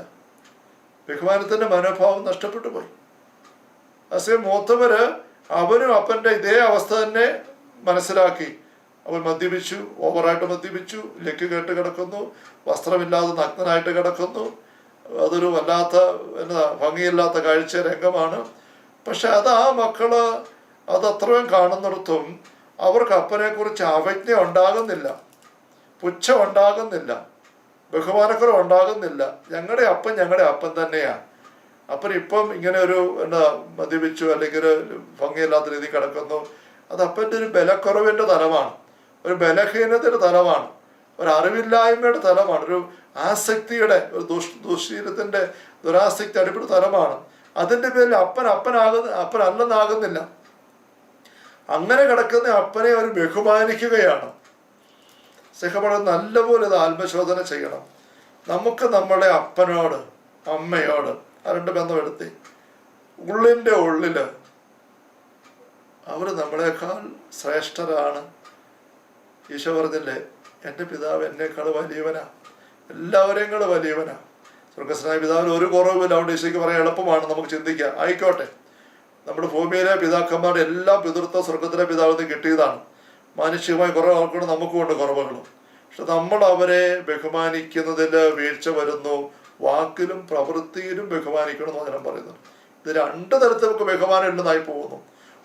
ബഹുമാനത്തിൻ്റെ മനോഭാവം നഷ്ടപ്പെട്ടു പോയി. അസേ മൂത്തവര് അവരും അപ്പൻ്റെ ഇതേ അവസ്ഥ തന്നെ മനസ്സിലാക്കി. അവൻ മദ്യപിച്ചു, ഓവറായിട്ട് മദ്യപിച്ചു, ലക്ക് കേട്ട് കിടക്കുന്നു, വസ്ത്രമില്ലാതെ നഗ്നനായിട്ട് കിടക്കുന്നു. അതൊരു വല്ലാത്ത ഭംഗിയില്ലാത്ത കാഴ്ച രംഗമാണ്. പക്ഷെ അത് ആ മക്കള് അതത്രയും കാണുന്നിടത്തും അവർക്ക് അപ്പനെക്കുറിച്ച് അവജ്ഞ ഉണ്ടാകുന്നില്ല, പുച്ഛം ഉണ്ടാകുന്നില്ല, ബഹുമാനക്കുറവ് ഉണ്ടാകുന്നില്ല. ഞങ്ങളുടെ അപ്പൻ തന്നെയാണ്. അപ്പൻ ഇപ്പം ഇങ്ങനെ ഒരു മദ്യപിച്ചു അല്ലെങ്കിൽ ഭംഗിയില്ലാത്ത രീതി കിടക്കുന്നു, അത് അപ്പൻ്റെ ഒരു ബലക്കുറവിൻ്റെ തലമാണ്, ഒരു ബലഹീനതയുടെ തലമാണ്, ഒരു അറിവില്ലായ്മയുടെ തലമാണ്, ഒരു ആസക്തിയുടെ, ഒരു ദുശ്ശീലത്തിൻ്റെ ദുരാസക്തി അടിപ്പെട്ട തലമാണ്. അതിൻ്റെ പേരിൽ അപ്പനല്ലെന്നാകുന്നില്ല. അങ്ങനെ കിടക്കുന്ന അപ്പനെ അവർ ബഹുമാനിക്കുകയാണ്. സ്നേഹമുള്ള നല്ലപോലെ ഇത് ആത്മശോധന ചെയ്യണം. നമുക്ക് നമ്മുടെ അപ്പനോട് അമ്മയോട് ആ രണ്ട് ബന്ധമെടുത്തി ഉള്ളിൻ്റെ ഉള്ളിൽ അവർ നമ്മളെക്കാൾ ശ്രേഷ്ഠരാണ്. ഈശോ പറഞ്ഞില്ലേ, എൻ്റെ പിതാവ് എന്നേക്കാൾ വലിയവനാ, എല്ലാവരെയും കൂടെ വലിയവനാ. സ്വർഗസ്നായ പിതാവിന് ഒരു കുറവില്ല. അവിടെ ഈശോയ്ക്ക് പറയാൻ എളുപ്പമാണ്, നമുക്ക് ചിന്തിക്കാം. ആയിക്കോട്ടെ, നമ്മുടെ ഭൂമിയിലെ പിതാക്കന്മാരുടെ എല്ലാം പിതൃത്വം സ്വർഗത്തിലെ പിതാവിൽ നിന്ന് കിട്ടിയതാണ്. മാനുഷികമായി കുറേ ആൾക്കൂടെ നമുക്കുമുണ്ട് കുറവുകളും. പക്ഷെ നമ്മൾ അവരെ ബഹുമാനിക്കുന്നതിൽ വീഴ്ച വരുന്നു. വാക്കിലും പ്രവൃത്തിയിലും ബഹുമാനിക്കണം എന്ന് വചനം പറയുന്നു. ഇത് രണ്ട് തരത്തിൽ നമുക്ക് ബഹുമാനം ഇല്ലെന്നായി പോകുന്നു.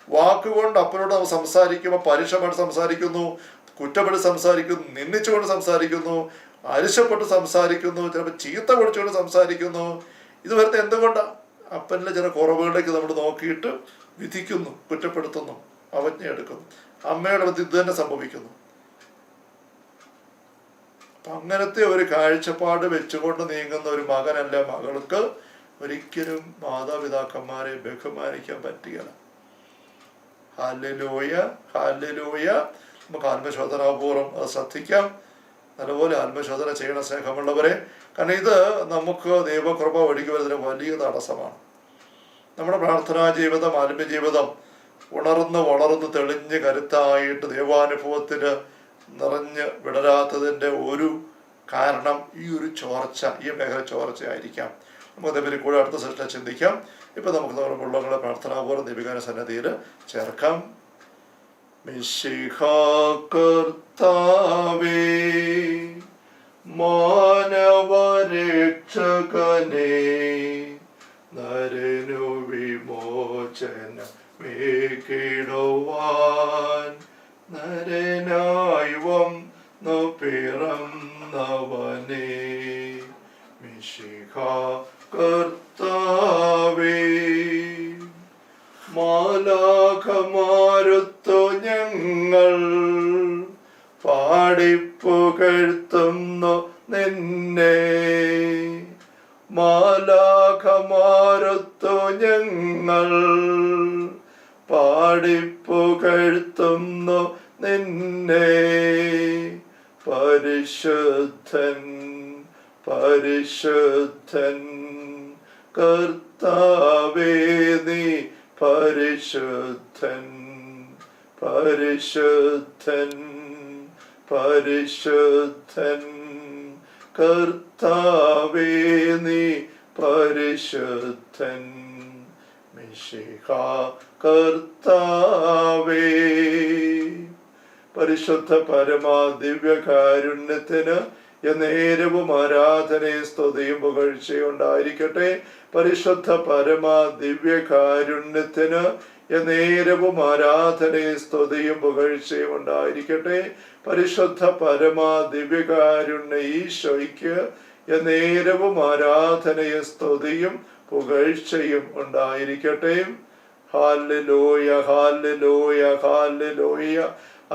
വാക്കുകൊണ്ട് അപ്പനോട് നമ്മൾ സംസാരിക്കുമ്പോൾ പരുഷമായിട്ട് സംസാരിക്കുന്നു, കുറ്റപ്പെടുത്തി സംസാരിക്കുന്നു, നിന്ദിച്ചുകൊണ്ട് സംസാരിക്കുന്നു, അരിശപ്പെട്ട് സംസാരിക്കുന്നു, ചിലപ്പോൾ ചീത്ത പൊടിച്ചുകൊണ്ട് സംസാരിക്കുന്നു. ഇത് വരുന്നത് എന്തുകൊണ്ടാണ്? അപ്പനിലെ ചില കുറവുകളിലേക്ക് നമ്മൾ നോക്കിയിട്ട് വിധിക്കുന്നു, കുറ്റപ്പെടുത്തുന്നു, അവജ്ഞ എടുക്കുന്നു. അമ്മയുടെ പ്രതി ഇത് തന്നെ സംഭവിക്കുന്നു. അപ്പം അങ്ങനത്തെ ഒരു കാഴ്ചപ്പാട് വെച്ചുകൊണ്ട് നീങ്ങുന്ന ഒരു മകനല്ല മകൾക്ക് ഒരിക്കലും മാതാപിതാക്കന്മാരെ ബഹുമാനിക്കാൻ പറ്റുകയില്ല. Hallelujah, hallelujah. നമുക്ക് ആത്മശോധനാപൂർവ്വം അത് ശ്രദ്ധിക്കാം. നല്ലപോലെ ആത്മശോധന ചെയ്യണ സ്നേഹമുള്ളവരെ. കാരണം ഇത് നമുക്ക് ദൈവകൃപ ഒഴുകി വരുന്നതിന് വലിയ തടസ്സമാണ്. നമ്മുടെ പ്രാർത്ഥനാ ജീവിതം, ആത്മജീവിതം ഉണർന്ന് വളർന്ന് തെളിഞ്ഞ് കരുത്തായിട്ട് ദൈവാനുഭവത്തിന് നിറഞ്ഞ് വിടരാത്തതിൻ്റെ ഒരു കാരണം ഈ ഒരു ചോർച്ച, ഈ മേഖല ചോർച്ചയായിരിക്കാം. നമുക്ക് അതേപറ്റി കൂടെ അടുത്ത സെഷനിൽ ചിന്തിക്കാം. ഇപ്പം നമുക്ക് നമ്മുടെ ഉള്ളങ്ങളെ പ്രാർത്ഥനാപൂർവ്വം ദൈവികാന സന്നദ്ധിയിൽ ചേർക്കാം. മിശിഹാ കർത്താവേ, മാനവരക്ഷകനേ, നരനു വിമോചനമേകിടുവാൻ നരനായി വന്നു പിറന്നവനേ, മിശിഹാ കർത്താവേ, മാലാഖമാരുത്തു ഞങ്ങൾ പാടിപ്പുകഴ്ത്തുന്നു നിന്നെ, മാലാഖമാരുത്തു ഞങ്ങൾ പാടിപ്പുകഴ്ത്തുന്നു നിന്നെ, പരിശുദ്ധൻ പരിശുദ്ധൻ കർത്താവേ നീ പരിശുദ്ധൻ, പരിശുദ്ധൻ പരിശുദ്ധൻ കർത്താവേ നീ പരിശുദ്ധൻ, മിശിഹാ കർത്താവേ. പരിശുദ്ധ പരമാ ദിവ്യകാരുണ്യത്തിന് എന്നേരവും ആരാധനയും സ്തുതിയും പുകഴ്ചയും ഉണ്ടായിരിക്കട്ടെ. പരിശുദ്ധ പരമാ ദിവ്യകാരുണ്യത്തിന് എന്നേരവും ആരാധനയും സ്തുതിയും പുകഴ്ചയും ഉണ്ടായിരിക്കട്ടെ. പരിശുദ്ധ പരമാ ദിവ്യകാരുണ്യ ഈശോയ്ക്ക് എന്നേരവും ആരാധനയും സ്തുതിയും പുകഴ്ചയും ഉണ്ടായിരിക്കട്ടെ. Hallelujah, hallelujah, hallelujah.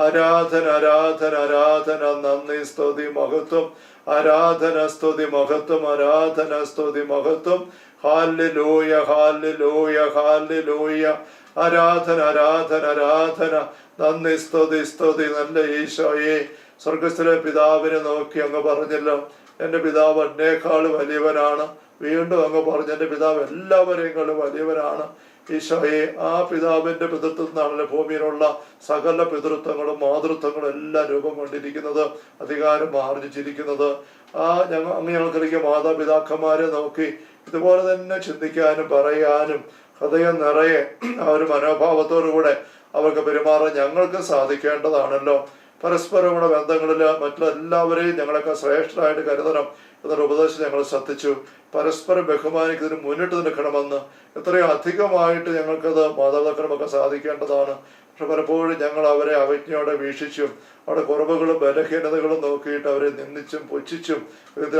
ആരാധന ആരാധന ആരാധന, നന്ദി സ്തുതി മഹത്വം, ആരാധന സ്തുതി മഹത്വം, ആരാധന സ്തുതി മഹത്വം. Hallelujah, hallelujah, hallelujah. ആരാധന ആരാധന ആരാധന, നന്ദി സ്തുതി സ്തുതി. നല്ല ഈശോയെ, സ്വർഗസ്ഥലെ പിതാവിനെ നോക്കി അങ്ങ് പറഞ്ഞല്ലോ, എൻ്റെ പിതാവ് എന്നേക്കാൾ വലിയവനാണ്. വീണ്ടും അങ്ങ് പറഞ്ഞു, എൻ്റെ പിതാവ് എല്ലാവരെയും വലിയവനാണ്. ഈശോയെ, ആ പിതാവിൻ്റെ പിതൃത്വത്തിൽ നിന്നാണല്ലോ ഭൂമിയിലുള്ള സകല പിതൃത്വങ്ങളും മാതൃത്വങ്ങളും എല്ലാം രൂപം കൊണ്ടിരിക്കുന്നത്, അധികാരം ആർജിച്ചിരിക്കുന്നത്. അങ്ങ് ഞങ്ങൾക്കിടയ്ക്ക് മാതാപിതാക്കന്മാരെ നോക്കി ഇതുപോലെ തന്നെ ചിന്തിക്കാനും പറയാനും ഹൃദയം നിറയെ ആ ഒരു മനോഭാവത്തോടുകൂടെ അവർക്ക് പെരുമാറാൻ ഞങ്ങൾക്ക് സാധിക്കേണ്ടതാണല്ലോ. പരസ്പരമുള്ള ബന്ധങ്ങളിൽ മറ്റുള്ളവരെയും ഞങ്ങളൊക്കെ ശ്രേഷ്ഠരായിട്ട് കരുതണം എന്നൊരു ഉപദേശം ഞങ്ങൾ ശ്രദ്ധിച്ചു. പരസ്പരം ബഹുമാനിക്കുന്നതിന് മുന്നിട്ട് നിൽക്കണമെന്ന് എത്രയോ അധികമായിട്ട് ഞങ്ങൾക്കത് മാതാപിതാക്കളുമൊക്കെ സാധിക്കേണ്ടതാണ്. പക്ഷെ പലപ്പോഴും ഞങ്ങൾ അവരെ അവജ്ഞയോടെ വീക്ഷിച്ചും അവരുടെ കുറവുകളും ബലഹീനതകളും നോക്കിയിട്ട് അവരെ നിന്ദിച്ചും പുച്ഛിച്ചും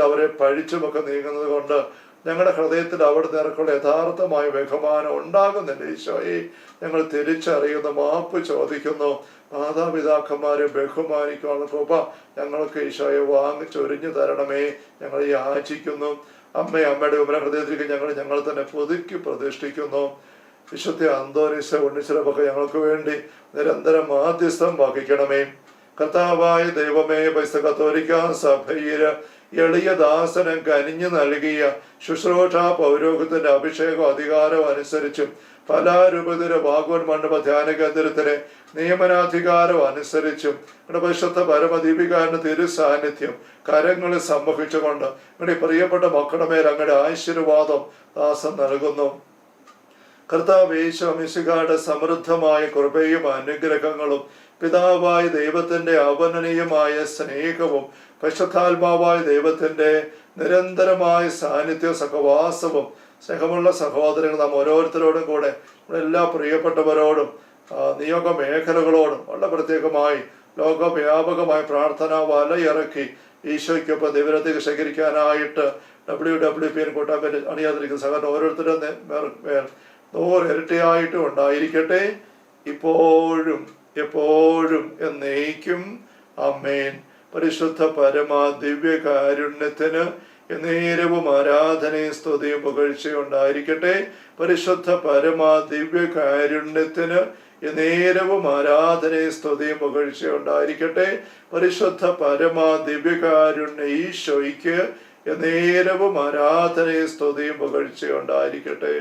അവരെ പഴിച്ചുമൊക്കെ നീങ്ങുന്നത് കൊണ്ട് ഞങ്ങളുടെ ഹൃദയത്തിൽ അവിടെ നിനക്കുള്ള യഥാർത്ഥമായ ബഹുമാനം ഉണ്ടാകുന്നില്ല ഈശോയെ. ഞങ്ങൾ തിരിച്ചറിയുന്നു, മാപ്പ് ചോദിക്കുന്നു. മാതാപിതാക്കന്മാരെ ബഹുമാനിക്കാനുള്ള കൃപ ഞങ്ങൾക്ക് ഈശോയെ വാങ്ങിച്ചൊരിഞ്ഞു തരണമേ ഞങ്ങൾ യാചിക്കുന്നു. അമ്മയുടെ ഹൃദയത്തിലേക്ക് ഞങ്ങൾ തന്നെ പുതുക്കി പ്രതിഷ്ഠിക്കുന്നു. വിശുദ്ധ അന്തോനീസ ഉണ്ണിശ്രമൊക്കെ ഞങ്ങൾക്ക് വേണ്ടി നിരന്തരം മാധ്യസ്ഥം വഹിക്കണമേ. കർത്താവായ ദൈവമേ, പരിശുദ്ധ കത്തോലിക്കാ സഭയില് എളിയ ദാസനം കനിഞ്ഞു നൽകിയ ശുശ്രൂഷ പൗരോഹിത്യത്തിന്റെ അഭിഷേകം അധികാരം അനുസരിച്ചും പലാരൂപതര വാഗോൻ മണ്ഡപ ധ്യാന കേന്ദ്രത്തിലെ നിയമനാധികാരം അനുസരിച്ചും പരിശുദ്ധ പരമദീപികാരന്റെ തിരു സാന്നിധ്യം കരങ്ങളിൽ സമ്മോഹിച്ചുകൊണ്ട് നിങ്ങളുടെ പ്രിയപ്പെട്ട മക്കളുടെ മേൽ അങ്ങയുടെ ആശീർവാദം ദാസൻ നൽകുന്നു. കർത്താവ് യേശുമിശിഹായുടെ സമൃദ്ധമായ കൃപയും അനുഗ്രഹങ്ങളും പിതാവായ ദൈവത്തിന്റെ അവർണ്ണനീയമായ സ്നേഹവും പരിശുദ്ധാത്മാവായ ദൈവത്തിന്റെ നിരന്തരമായ സാന്നിധ്യ സഹവാസവും സ്നേഹമുള്ള സഹോദരങ്ങൾ നാം ഓരോരുത്തരോടും കൂടെ എല്ലാ പ്രിയപ്പെട്ടവരോടും നിയോഗ മേഖലകളോടും വളരെ പ്രത്യേകമായി ലോകവ്യാപകമായ പ്രാർത്ഥന വലയിറക്കി ഈശോയ്ക്കൊപ്പം ദൈവരത്തേക്ക് ശേഖരിക്കാനായിട്ട് WWPN കൂട്ടാൻ അണിയാതിരിക്കുന്ന സഹോദരൻ ഓരോരുത്തരുടെ മേൽ 100 ഇരട്ടിയായിട്ടും ഉണ്ടായിരിക്കട്ടെ, ഇപ്പോഴും എപ്പോഴും എന്നേക്കും. ആമേൻ. പരിശുദ്ധ പരമാ ദിവ്യ കാരുണ്യത്തിന് എന്നേരവും ആരാധനയും സ്തുതിയും പുകഴ്ചയും ഉണ്ടായിരിക്കട്ടെ. പരിശുദ്ധ പരമാ ദിവ്യ കാരുണ്യത്തിന് എന്നേരവും ആരാധനയും സ്തുതിയും പുകഴ്ചയും ഉണ്ടായിരിക്കട്ടെ. പരിശുദ്ധ പരമാ ദിവ്യ കാരുണ്യ ഈശോയ്ക്ക് എന്നേരവും ആരാധനയും സ്തുതിയും പുകഴ്ചയും ഉണ്ടായിരിക്കട്ടെ.